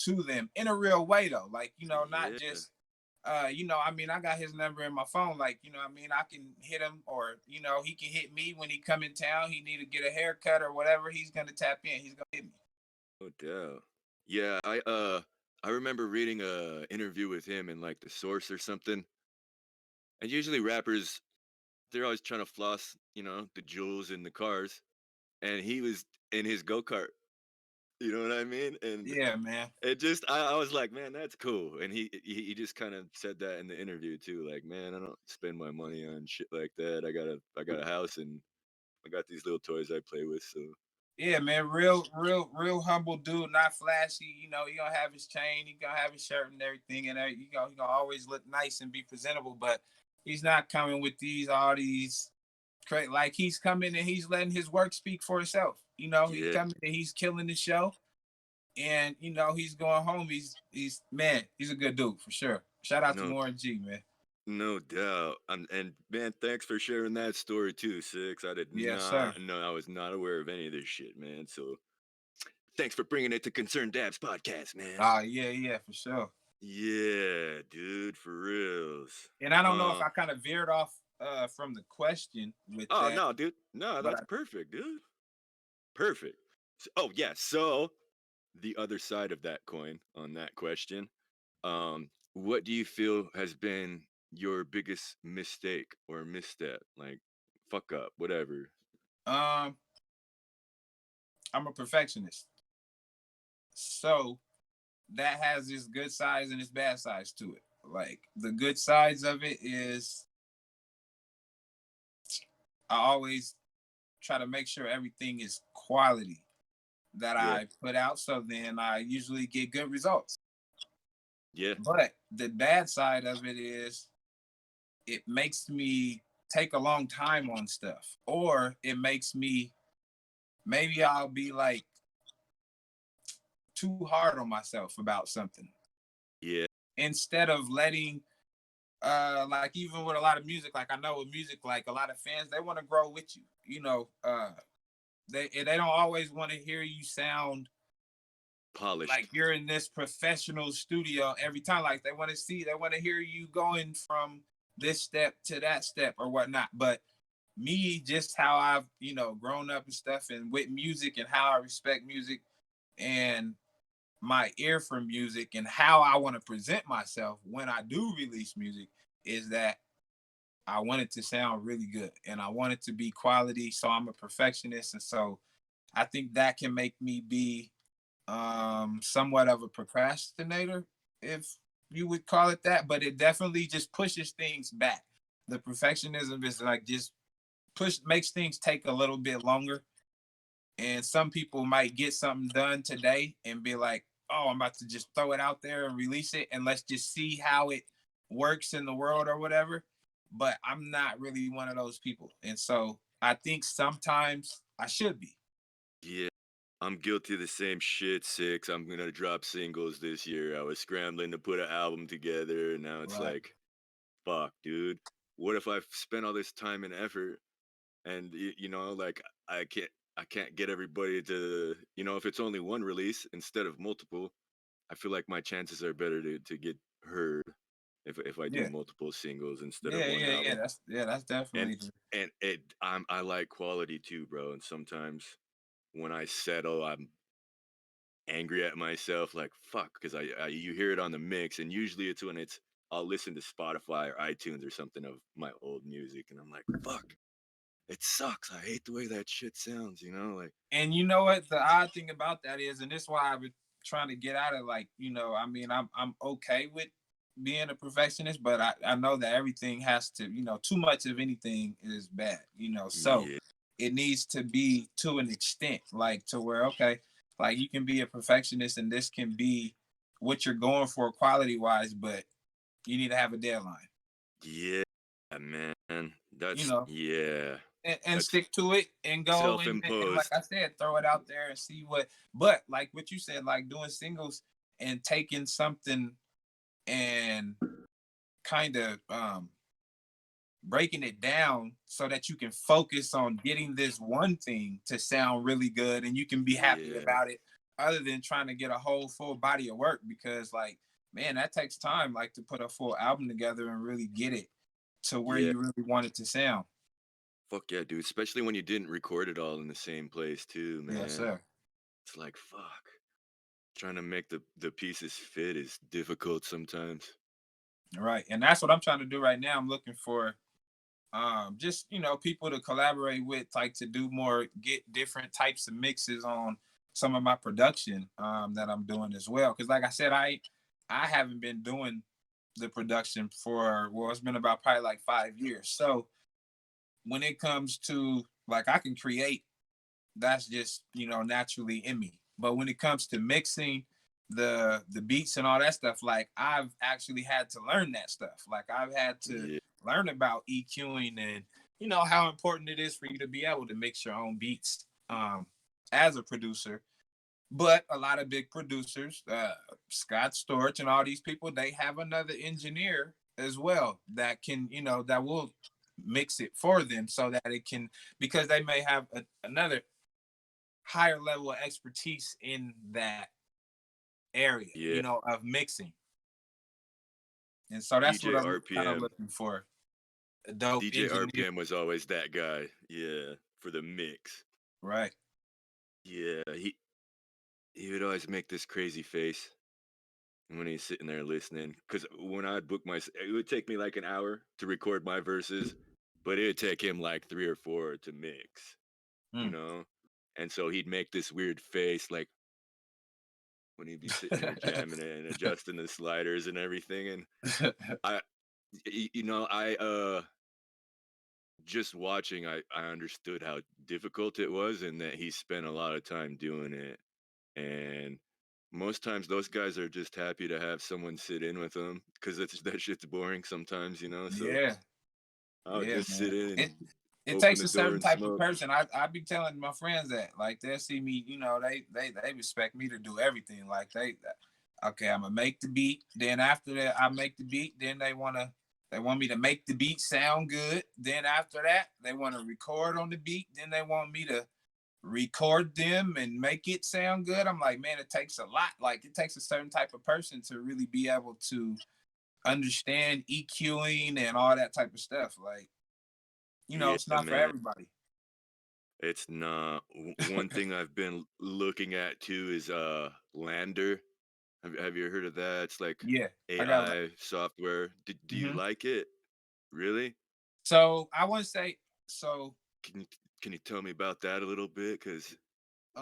to them in a real way though. Like, not Yeah. just I mean, I got his number in my phone. Like, I mean, I can hit him, or, he can hit me when he come in town. He need to get a haircut or whatever. He's gonna tap in. He's gonna hit me. No doubt. Yeah, I remember reading a interview with him in like the Source or something. And usually rappers, they're always trying to floss, the jewels in the cars. And he was in his go-kart. You know what I mean? And Yeah, man. it just I was like, man, that's cool. And he just kind of said that in the interview too. Like, man, I don't spend my money on shit like that. I got a house and I got these little toys I play with. So Yeah, man. Real humble dude. Not flashy. He gonna have his chain. He gonna have his shirt and everything, and he gonna always look nice and be presentable. But he's not coming with all these like, he's coming and he's letting his work speak for itself. He's yeah, coming and he's killing the show, and he's going home. He's man, he's a good dude for sure. Shout out to no, Warren G, man. no doubt. And man, thanks for sharing that story too, Six. I did Yes, sir. not know. I was not aware of any of this shit, man. So thanks for bringing it to Concerned Dabs podcast, man. Yeah, yeah, for sure. Yeah, dude, for reals. And I don't know if Uh, I kind of veered off from the question with oh that, no, dude, no, but that's perfect, dude. Perfect. Oh yeah, so the other side of that coin on that question, what do you feel has been your biggest mistake or misstep, like fuck up, whatever? um I'm a perfectionist. So that has its good sides and its bad sides to it. Like the good sides of it is I always try to make sure everything is quality that Yeah. I put out. So then I usually get good results. Yeah. But the bad side of it is it makes me take a long time on stuff, or it makes me maybe I'll be like too hard on myself about something Yeah. instead of letting like even with a lot of music, like I know with music, like a lot of fans, they want to grow with you, they don't always want to hear you sound like Polished. you're in this professional studio every time. Like they want to hear you going from this step to that step or whatnot. But me, just how I've, grown up and stuff and with music and how I respect music and my ear for music and how I want to present myself when I do release music is that I want it to sound really good and I want it to be quality. So I'm a perfectionist. And so I think that can make me be somewhat of a procrastinator, if you would call it that, but it definitely just pushes things back. The perfectionism is like just makes things take a little bit longer. And some people might get something done today and be like, oh, I'm about to just throw it out there and release it and let's just see how it works in the world or whatever. But I'm not really one of those people. And so I think sometimes I should be. Yeah. I'm guilty of the same shit, six. I'm gonna drop singles this year. I was scrambling to put an album together, and now it's Right. like, fuck, dude. What if I've spent all this time and effort, and like I can't get everybody to, if it's only one release instead of multiple, I feel like my chances are better to get heard if I do Yeah. multiple singles instead of Yeah, one yeah, yeah. album. That's And definitely I like quality too, bro. And sometimes when I settle, I'm angry at myself, like fuck, because I you hear it on the mix, and usually it's when I'll listen to Spotify or iTunes or something of my old music, and I'm like, fuck, it sucks. I hate the way that shit sounds, like and you know what the odd thing about that is, and this is why I've been trying to get out of like, I mean, I'm okay with being a perfectionist, but I know that everything has to, too much of anything is bad, so yeah, it needs to be to an extent, like to where okay, like you can be a perfectionist and this can be what you're going for quality wise, but you need to have a deadline, yeah, man, you that's know yeah, and that's stick to it and go and like self-imposed. I said, throw it out there and see what. But like what you said, like doing singles and taking something and kind of breaking it down so that you can focus on getting this one thing to sound really good and you can be happy Yeah, about it, other than trying to get a whole full body of work because like man, that takes time, like to put a full album together and really get it to where yeah, you really want it to sound. fuck yeah, dude. Especially when you didn't record it all in the same place too, Yes, man. sir. It's like fuck. Trying to make the pieces fit is difficult sometimes. Right. And that's what I'm trying to do right now. I'm looking for just, people to collaborate with, like to do more, get different types of mixes on some of my production that I'm doing as well. Cause like I said, I haven't been doing the production for well, it's been about probably like 5 years. So when it comes to like I can create, that's just naturally in me, but when it comes to mixing the beats and all that stuff, like I've actually had to learn that stuff, like I've had to Yeah, learn about EQing and how important it is for you to be able to mix your own beats as a producer. But a lot of big producers, Scott Storch and all these people, they have another engineer as well that can that will mix it for them so that it can, because they may have another higher level of expertise in that area, yeah. of mixing. And so that's what DJ I'm kind of RPM. looking for. A dope DJ engineer. RPM was always that guy. Yeah, for the mix. Right. Yeah, he would always make this crazy face when he's sitting there listening. Cause when I'd book it would take me like an hour to record my verses, but it would take him like 3 or 4 to mix. You Hmm. know, and so he'd make this weird face like when he'd be sitting there jamming it and adjusting the sliders and everything. And I, I just watching, I understood how difficult it was and that he spent a lot of time doing it. And most times those guys are just happy to have someone sit in with them because that shit's boring sometimes, So Yeah, I'll yeah, just sit man. in It and it open takes the a door certain and type of smoke. person. I be telling my friends that like they'll see me, they respect me to do everything. Like okay, I'm gonna make the beat. Then after that, I make the beat. Then they want me to make the beat sound good. Then after that, they want to record on the beat. Then they want me to record them and make it sound good. I'm like, man, it takes a lot. Like it takes a certain type of person to really be able to understand EQing and all that type of stuff. Like, Yeah, it's not for man. everybody. It's not. One thing I've been looking at too is Lander. Have you heard of that? It's like Yeah, I got. AI software. Do you Mm-hmm. like it? Really? So I want to say so. Can you can you tell me about that a little bit? Because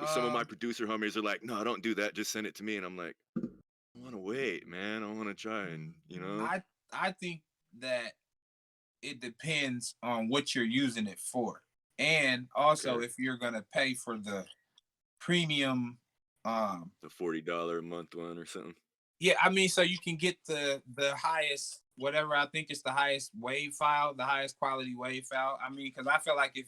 some of my Um, producer homies are like, no, don't do that. Just send it to me. And I'm like, I want to wait, man. I want to try and. I I think that it depends on what you're using it for, and also Okay, if you're gonna pay for the premium. the $40 a month one or something. Yeah, I mean, so you can get the highest, whatever. I think it's the highest wave file, the highest quality wave file. I mean, because I feel like if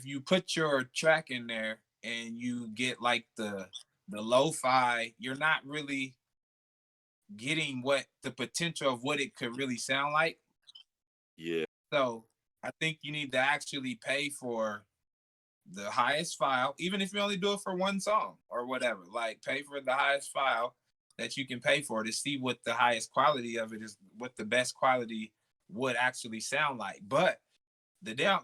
you put your track in there and you get like the lo-fi, you're not really getting what the potential of what it could really sound like. Yeah, So I think you need to actually pay for the highest file, even if you only do it for one song or whatever. Like pay for the highest file that you can pay for to see what the highest quality of it is, what the best quality would actually sound like. But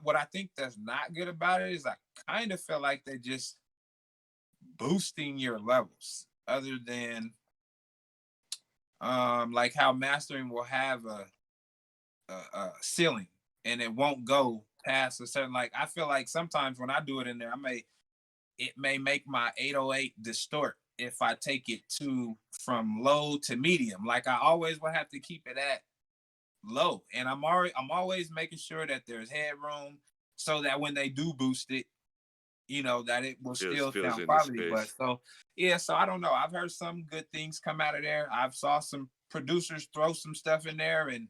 what I think that's not good about it is I kind of feel like they're just boosting your levels, other than like how mastering will have a ceiling and it won't go past a certain. Like I feel like sometimes when I do it in there, it may make my 808 distort if I take it to from low to medium. Like I always will have to keep it at low, and I'm always making sure that there's headroom so that when they do boost it, that it will still fills sound in the quality. But space. so yeah, so I don't know. I've heard some good things come out of there. I've saw some producers throw some stuff in there and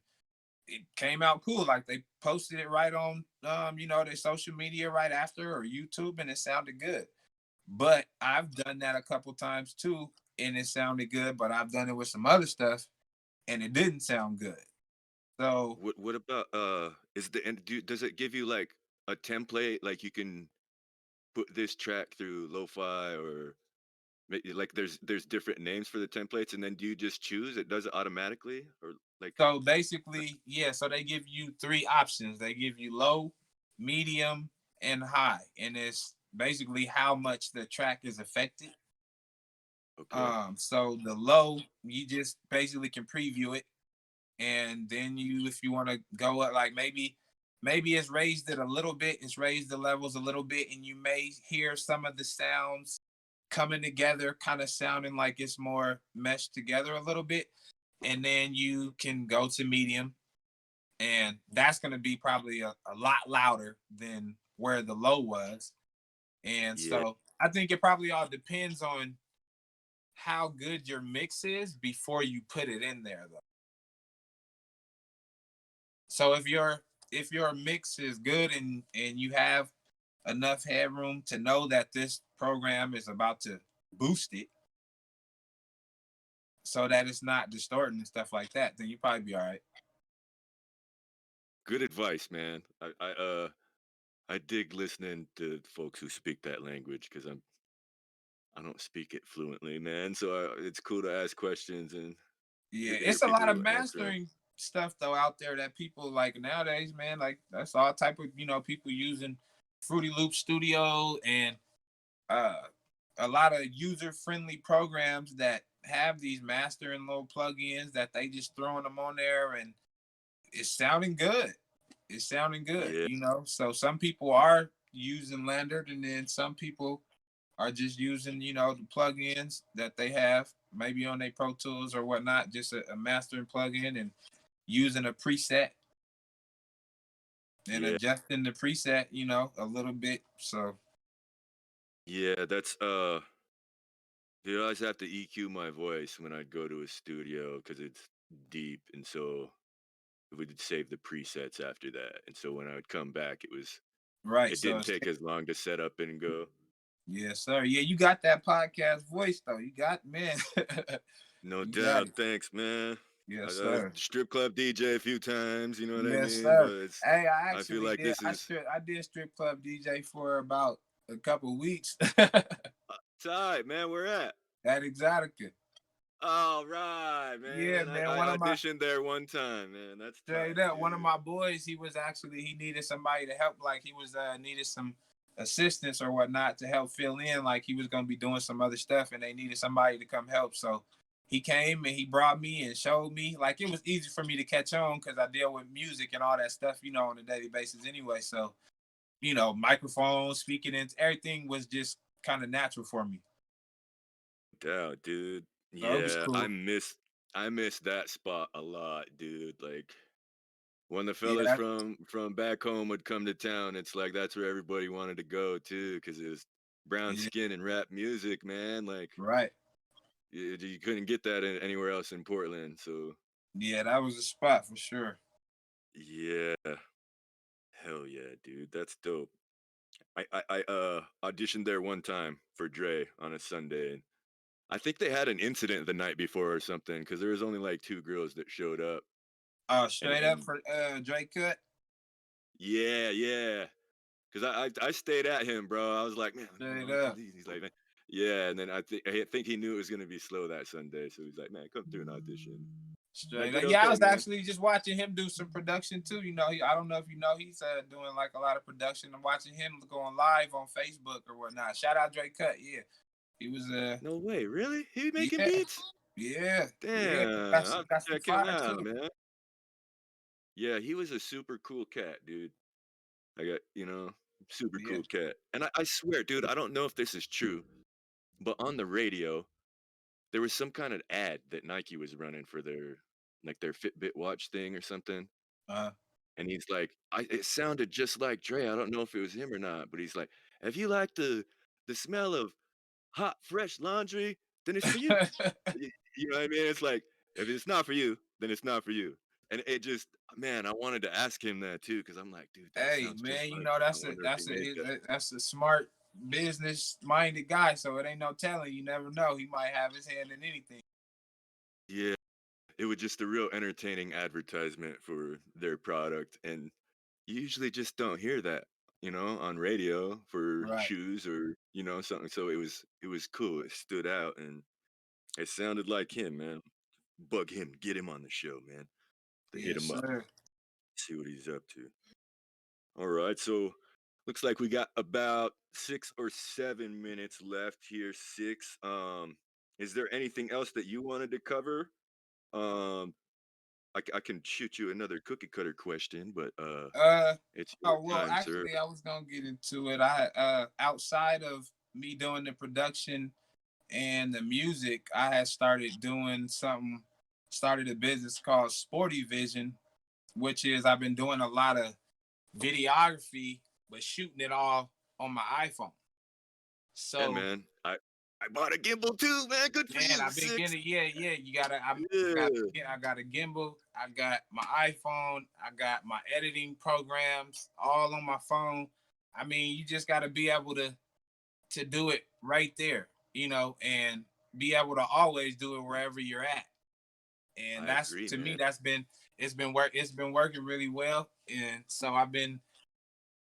it came out cool. Like they posted it right on their social media right after or YouTube and it sounded good. But I've done that a couple times too, and it sounded good. But I've done it with some other stuff, and it didn't sound good. So What about is the and does it give you like a template like you can put this track through lo-fi or like there's different names for the templates and then do you just choose it does it automatically or like so basically, yeah. So they give you three options. They give you low, medium, and high, and it's basically how much the track is affected. okay So the low, you just basically can preview it, and then if you want to go up, like maybe it's raised it a little bit, it's raised the levels a little bit, and you may hear some of the sounds coming together, kind of sounding like it's more meshed together a little bit, and then you can go to medium, and that's going to be probably a lot louder than where the low was. And yeah so I think it probably all depends on how good your mix is before you put it in there though. So if your mix is good and you have enough headroom to know that this program is about to boost it so that it's not distorting and stuff like that, then you probably be all right. good advice man I dig listening to folks who speak that language because I don't speak it fluently man so it's cool to ask questions and Yeah, hear it's a lot people of who answer them mastering stuff though out there that people like nowadays, man. Like that's all type of people using Fruity Loop Studio and uh a lot of user friendly programs that have these mastering little plugins that they just throwing them on there and it's sounding good. It's sounding good, yeah So some people are using Lambert, and then some people are just using, the plugins that they have, maybe on their Pro Tools or whatnot, just a mastering plugin and using a preset and Yeah. adjusting the preset, a little bit. So Yeah, that's dude, I always have to EQ my voice when I'd go to a studio because it's deep, and so we would save the presets after that. And so when I would come back, right, it so didn't take as long to set up and go. yes, sir. Yeah, you got that podcast voice though. You got, man. No You got doubt, it. thanks, man. Yes, I sir. strip club DJ a few times, you know what I Yes, mean? sir. But it's Hey, I I feel actually like did. this is I did strip club DJ for about a couple weeks tight, man. Where at? at Exotica. All right, Yeah, man. man. I One of my auditioned there one time, man. That's straight tight, up, one of dude. my boys, he needed somebody to help. Like he was needed some assistance or whatnot to help fill in. Like he was gonna be doing some other stuff, and they needed somebody to come help. So he came and he brought me and showed me. Like it was easy for me to catch on because I deal with music and all that stuff, on a daily basis anyway. So microphones, speaking, and everything was just kind of natural for me. Doubt, dude. So it was Yeah, cool. I miss that spot a lot, dude. Like when the Yeah, fellas from back home would come to town, it's like that's where everybody wanted to go too, because it was brown yeah, skin and rap music, man. Like right. you couldn't get that anywhere else in Portland. So Yeah, that was a spot for sure. yeah, hell yeah, dude. That's dope. I auditioned there one time for Dre on a Sunday. I think they had an incident the night before or something because there was only like two girls that showed up. Oh, And straight up and for Drake cut. yeah, yeah. Because I stayed at him, bro. I was like, man, Straight let me come up. to these. He's like, man, yeah. And then I think he knew it was gonna be slow that Sunday, so he's like, man, come through an audition. I Straight up. did Yeah, I okay, was man. actually just watching him do some production too. I don't know if you know, he's doing like a lot of production. I'm watching him going live on Facebook or whatnot. Shout out Drake Cut. Yeah, he was No way, really? He making yeah, beats? yeah, yeah. Damn, Got I'll some, have to got some check him fire out, too. man. Yeah, he was a super cool cat, dude. I got, super Yeah. cool cat. And I swear, dude, I don't know if this is true, but on the radio, there was some kind of ad that Nike was running for their Fitbit watch thing or something. Uh, And he's like, it sounded just like Dre. I don't know if it was him or not, but he's like, if you like the smell of hot, fresh laundry, then it's for you. You know what I mean? It's like, if it's not for you, then it's not for you. And it just, man, I wanted to ask him that too, because I'm like, dude, that hey sounds just man, like him. I wonder if he made that. that's a smart business minded guy. So it ain't no telling. You never know. He might have his hand in anything. Yeah, it was just a real entertaining advertisement for their product. And you usually just don't hear that, on radio for Right. shoes or, something. So it was cool. It stood out and it sounded like him, man. Bug him, get him on the show, man. To hit Yes, him up, sir. see what he's up to. All right, so looks like we got about 6 or 7 minutes left here. Six. Is there anything else that you wanted to cover? Um, I can shoot you another cookie cutter question, but Uh it's your oh well, time, sir. actually I was gonna get into it. I outside of me doing the production and the music, I had started a business called Sporty Vision, which is I've been doing a lot of videography, but shooting it all on my iPhone. Yeah, So man. I bought a gimbal too, man. Good for man, you. I've been Six. getting, yeah. You gotta, Yeah. I got a gimbal. I got my iPhone. I got my editing programs all on my phone. I mean, you just gotta be able to do it right there, and be able to always do it wherever you're at. And I that's, agree, to me, man. it's been working really well. And so I've been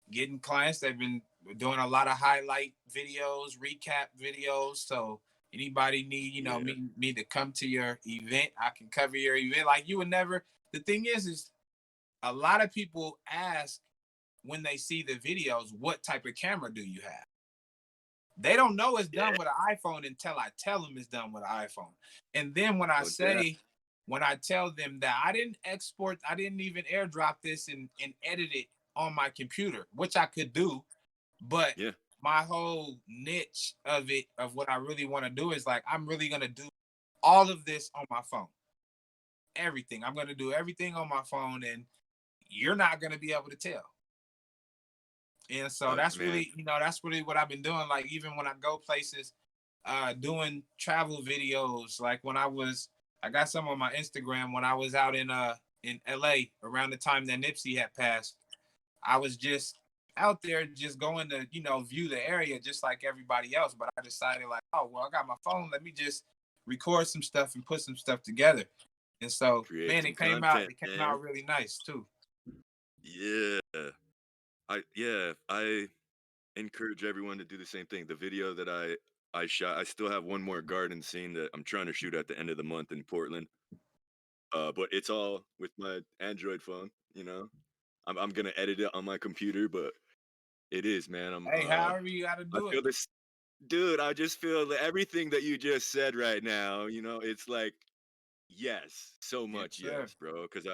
getting clients. They've been doing a lot of highlight videos, recap videos. So anybody need, Yeah. me to come to your event, I can cover your event. Like you would never. The thing is a lot of people ask when they see the videos, what type of camera do you have? They don't know it's Yeah. done with an iPhone until I tell them it's done with an iPhone. And then when I tell them that I didn't even airdrop this and edit it on my computer, which I could do, But Yeah. my whole niche of it, of what I really want to do, is like I'm really gonna do all of this on my phone. Everything. I'm gonna do everything on my phone, and you're not gonna be able to tell. And so that's Man, really, that's really what I've been doing. Like even when I go places, doing travel videos. Like when I got some on my Instagram when I was out in LA around the time that Nipsey had passed. I was just out there just going to, view the area just like everybody else. But I decided like, oh well, I got my phone. Let me just record some stuff and put some stuff together. And so, create man, some it came out. content, It came man. out really nice too. Yeah. I encourage everyone to do the same thing. The video that I shot, I still have one more garden scene that I'm trying to shoot at the end of the month in Portland. But it's all with my Android phone, you know. I'm gonna edit it on my computer, but it is, man. Hey, however you got to I do it. feel this, dude. I just feel that everything that you just said right now, it's like yes, so Yes, much sir. yes, bro. Because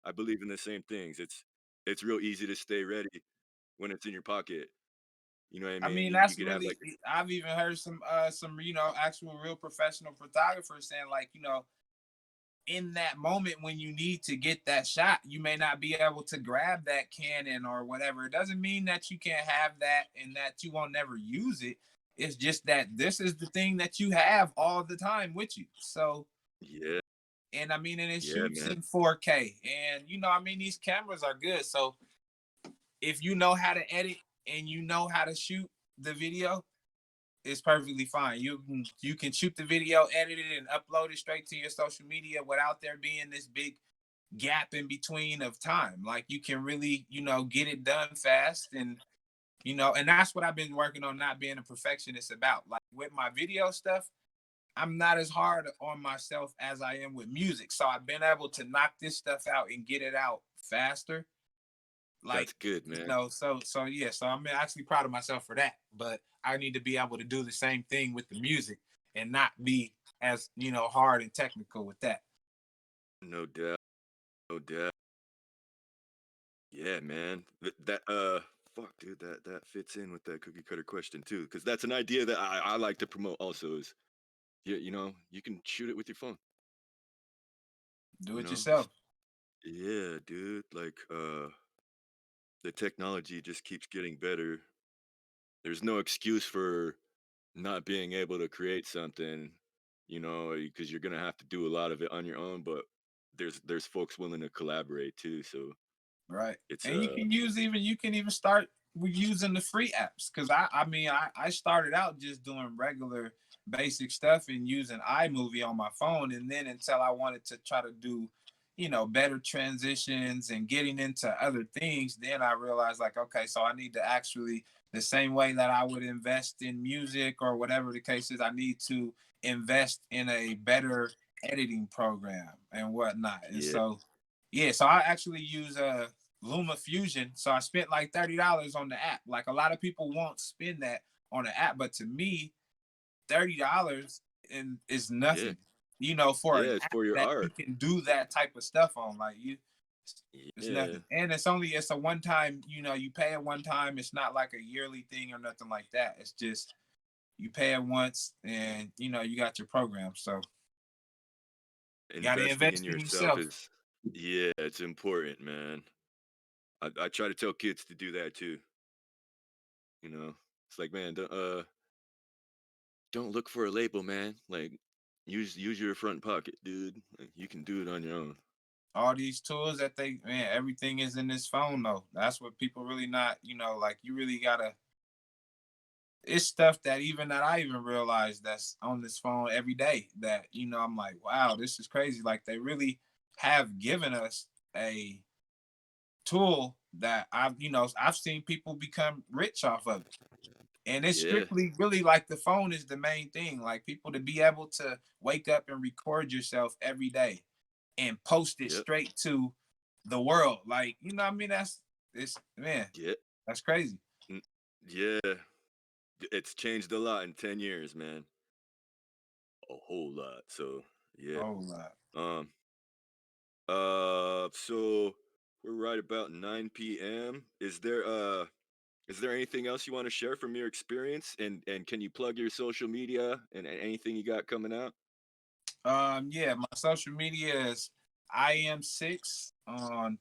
I believe in the same things. It's real easy to stay ready when it's in your pocket. You know what I I mean? mean, You that's could have really. like I've even heard some actual real professional photographers saying like in that moment when you need to get that shot, you may not be able to grab that Canon or whatever. It doesn't mean that you can't have that and that you won't never use it. It's just that this is the thing that you have all the time with you. So, yeah, and I mean, and it yeah, shoots man. in 4K. And I mean, these cameras are good. So if you know how to edit and you know how to shoot the video, it's perfectly fine. You can shoot the video, edit it, and upload it straight to your social media without there being this big gap in between of time. Like you can really, get it done fast, and that's what I've been working on, not being a perfectionist about. Like with my video stuff, I'm not as hard on myself as I am with music. So I've been able to knock this stuff out and get it out faster. Like, That's good, man. so yeah, so I'm actually proud of myself for that. But I need to be able to do the same thing with the music and not be as, hard and technical with that. No doubt, no doubt. Yeah, man. Fuck, dude. That fits in with that cookie cutter question too, because that's an idea that I like to promote. Also, is you can shoot it with your phone. Do You it know, yourself. yeah, dude. Like, the technology just keeps getting better. There's no excuse for not being able to create something, because you're gonna have to do a lot of it on your own. But there's folks willing to collaborate too. So Right. it's And you can even start with using the free apps. Cause I mean I started out just doing regular basic stuff and using iMovie on my phone. And then until I wanted to try to do, better transitions and getting into other things, then I realized like, okay, so I need to actually the same way that I would invest in music or whatever the case is, I need to invest in a better editing program and whatnot. And yeah, so yeah, so I actually use Luma Fusion. So I spent like $30 on the app. Like a lot of people won't spend that on the app, but to me, $30 is yeah, nothing. For yeah. an It's app for your that you art. can do that type of stuff on, like it's Yeah, nothing. And it's a one time. You pay it one time. It's not like a yearly thing or nothing like that. It's just you pay it once, and you got your program. So you got to investing in invest in yourself yourself. is, yeah, it's important, man. I try to tell kids to do that too. It's like, man, don't look for a label, man. Like, use your front pocket, dude. Like, you can do it on your own. All these tools that everything is in this phone though. That's what people really not, like you really gotta. It's stuff that I even realize that's on this phone every day. That I'm like, wow, this is crazy. Like they really have given us a tool that I've seen people become rich off of it. And it's Yeah, strictly really like the phone is the main thing. Like people to be able to wake up and record yourself every day and post it yep, straight to the world. Like, what I mean? It's man, yeah, that's crazy. mm, yeah. It's changed a lot in 10 years, man. A whole lot. So yeah. Oh lot. Um. So we're right about 9 p.m. Is there Is there anything else you want to share from your experience? And can you plug your social media and anything you got coming out? Yeah, my social media is iam6ix on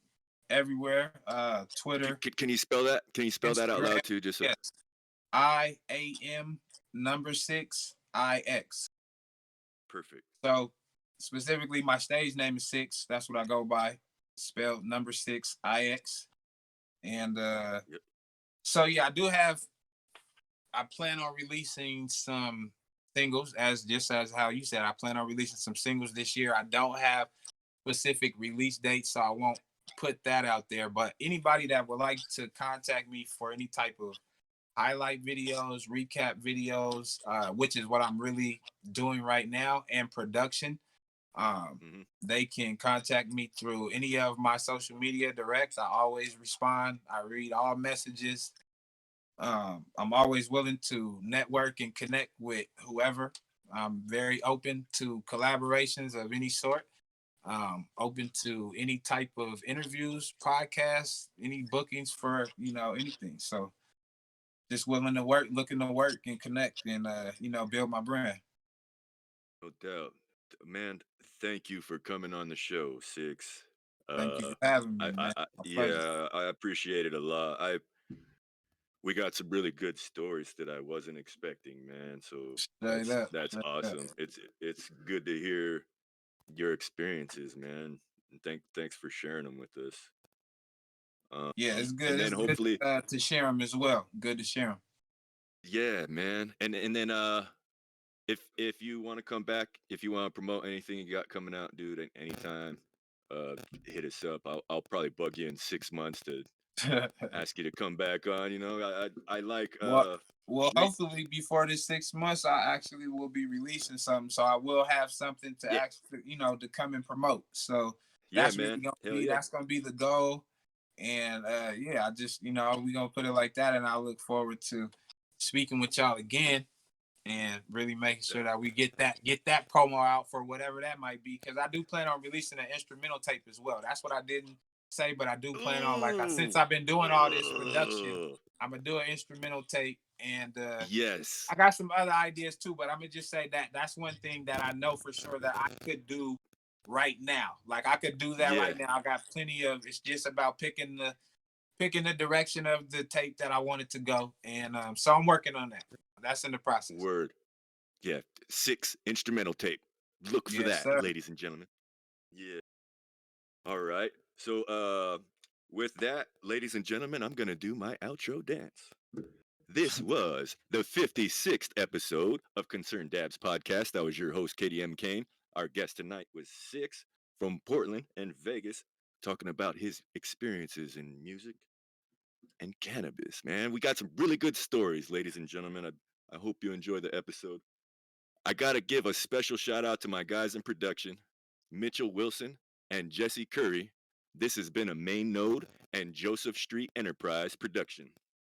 everywhere. Twitter, Can you spell that? Can you spell that out Instagram. loud too? Just so Yes, iam6ix. perfect. So specifically, my stage name is Six. That's what I go by, spelled number six ix. And Yep. so yeah, I do have. I plan on releasing some singles, as just as how you said. I plan on releasing some singles this year. I don't have specific release dates, so I won't put that out there. But anybody that would like to contact me for any type of highlight videos, recap videos, which is what I'm really doing right now, and production, Hmm. they can contact me through any of my social media direct. I always respond. I read all messages. I'm always willing to network and connect with whoever. I'm very open to collaborations of any sort. Open to any type of interviews, podcasts, any bookings for anything. So just willing to work, looking to work and connect and build my brand. No doubt. Man, thank you for coming on the show, Six. Thank you for Uh having me, man. My pleasure. yeah, I appreciate it a lot. I We got some really good stories that I wasn't expecting, man. So Straight up. that's Straight up. awesome. It's good to hear your experiences, man. And thanks for sharing them with us. Yeah, it's And good. then It's good hopefully, to share them as well. Good to share them. yeah, man. And then if you want to come back, if you want to promote anything you got coming out, dude, anytime, uh, hit us up. I'll probably bug you in 6 months to ask you to come back on. I like well, well, re hopefully before this 6 months, I actually will be releasing something, so I will have something to yeah, actually, to come and promote. So yeah, that's really man. gonna Hell be yeah. that's gonna be the goal. And yeah, I just we gonna put it like that, and I look forward to speaking with y'all again and really making That- sure that we get that promo out for whatever that might be. Because I do plan on releasing an instrumental tape as well. That's what I didn't say, but I do plan on since Ooh. I've been doing all this production, I'm gonna do an instrumental tape, and Yes. I got some other ideas too. But I'm gonna just say that that's one thing that I know for sure that I could do right now. Like I could do that Yeah. right now. I got plenty of. It's just about picking the direction of the tape that I wanted to go, and so I'm working on that. That's in the process. Word. Yeah. Six instrumental tape. Look for Yes, that, sir. ladies and gentlemen. Yeah. All right. So with that, ladies and gentlemen, I'm gonna do my outro dance. This was the 56th episode of Concerned Dabs Podcast. I was your host, KDM Kane. Our guest tonight was Six from Portland and Vegas, talking about his experiences in music and cannabis, man. We got some really good stories, ladies and gentlemen. I hope you enjoyed the episode. I got to give a special shout out to my guys in production, Mitchell Wilson and Jesse Curry. This has been a Main Node and Joseph Street Enterprise production.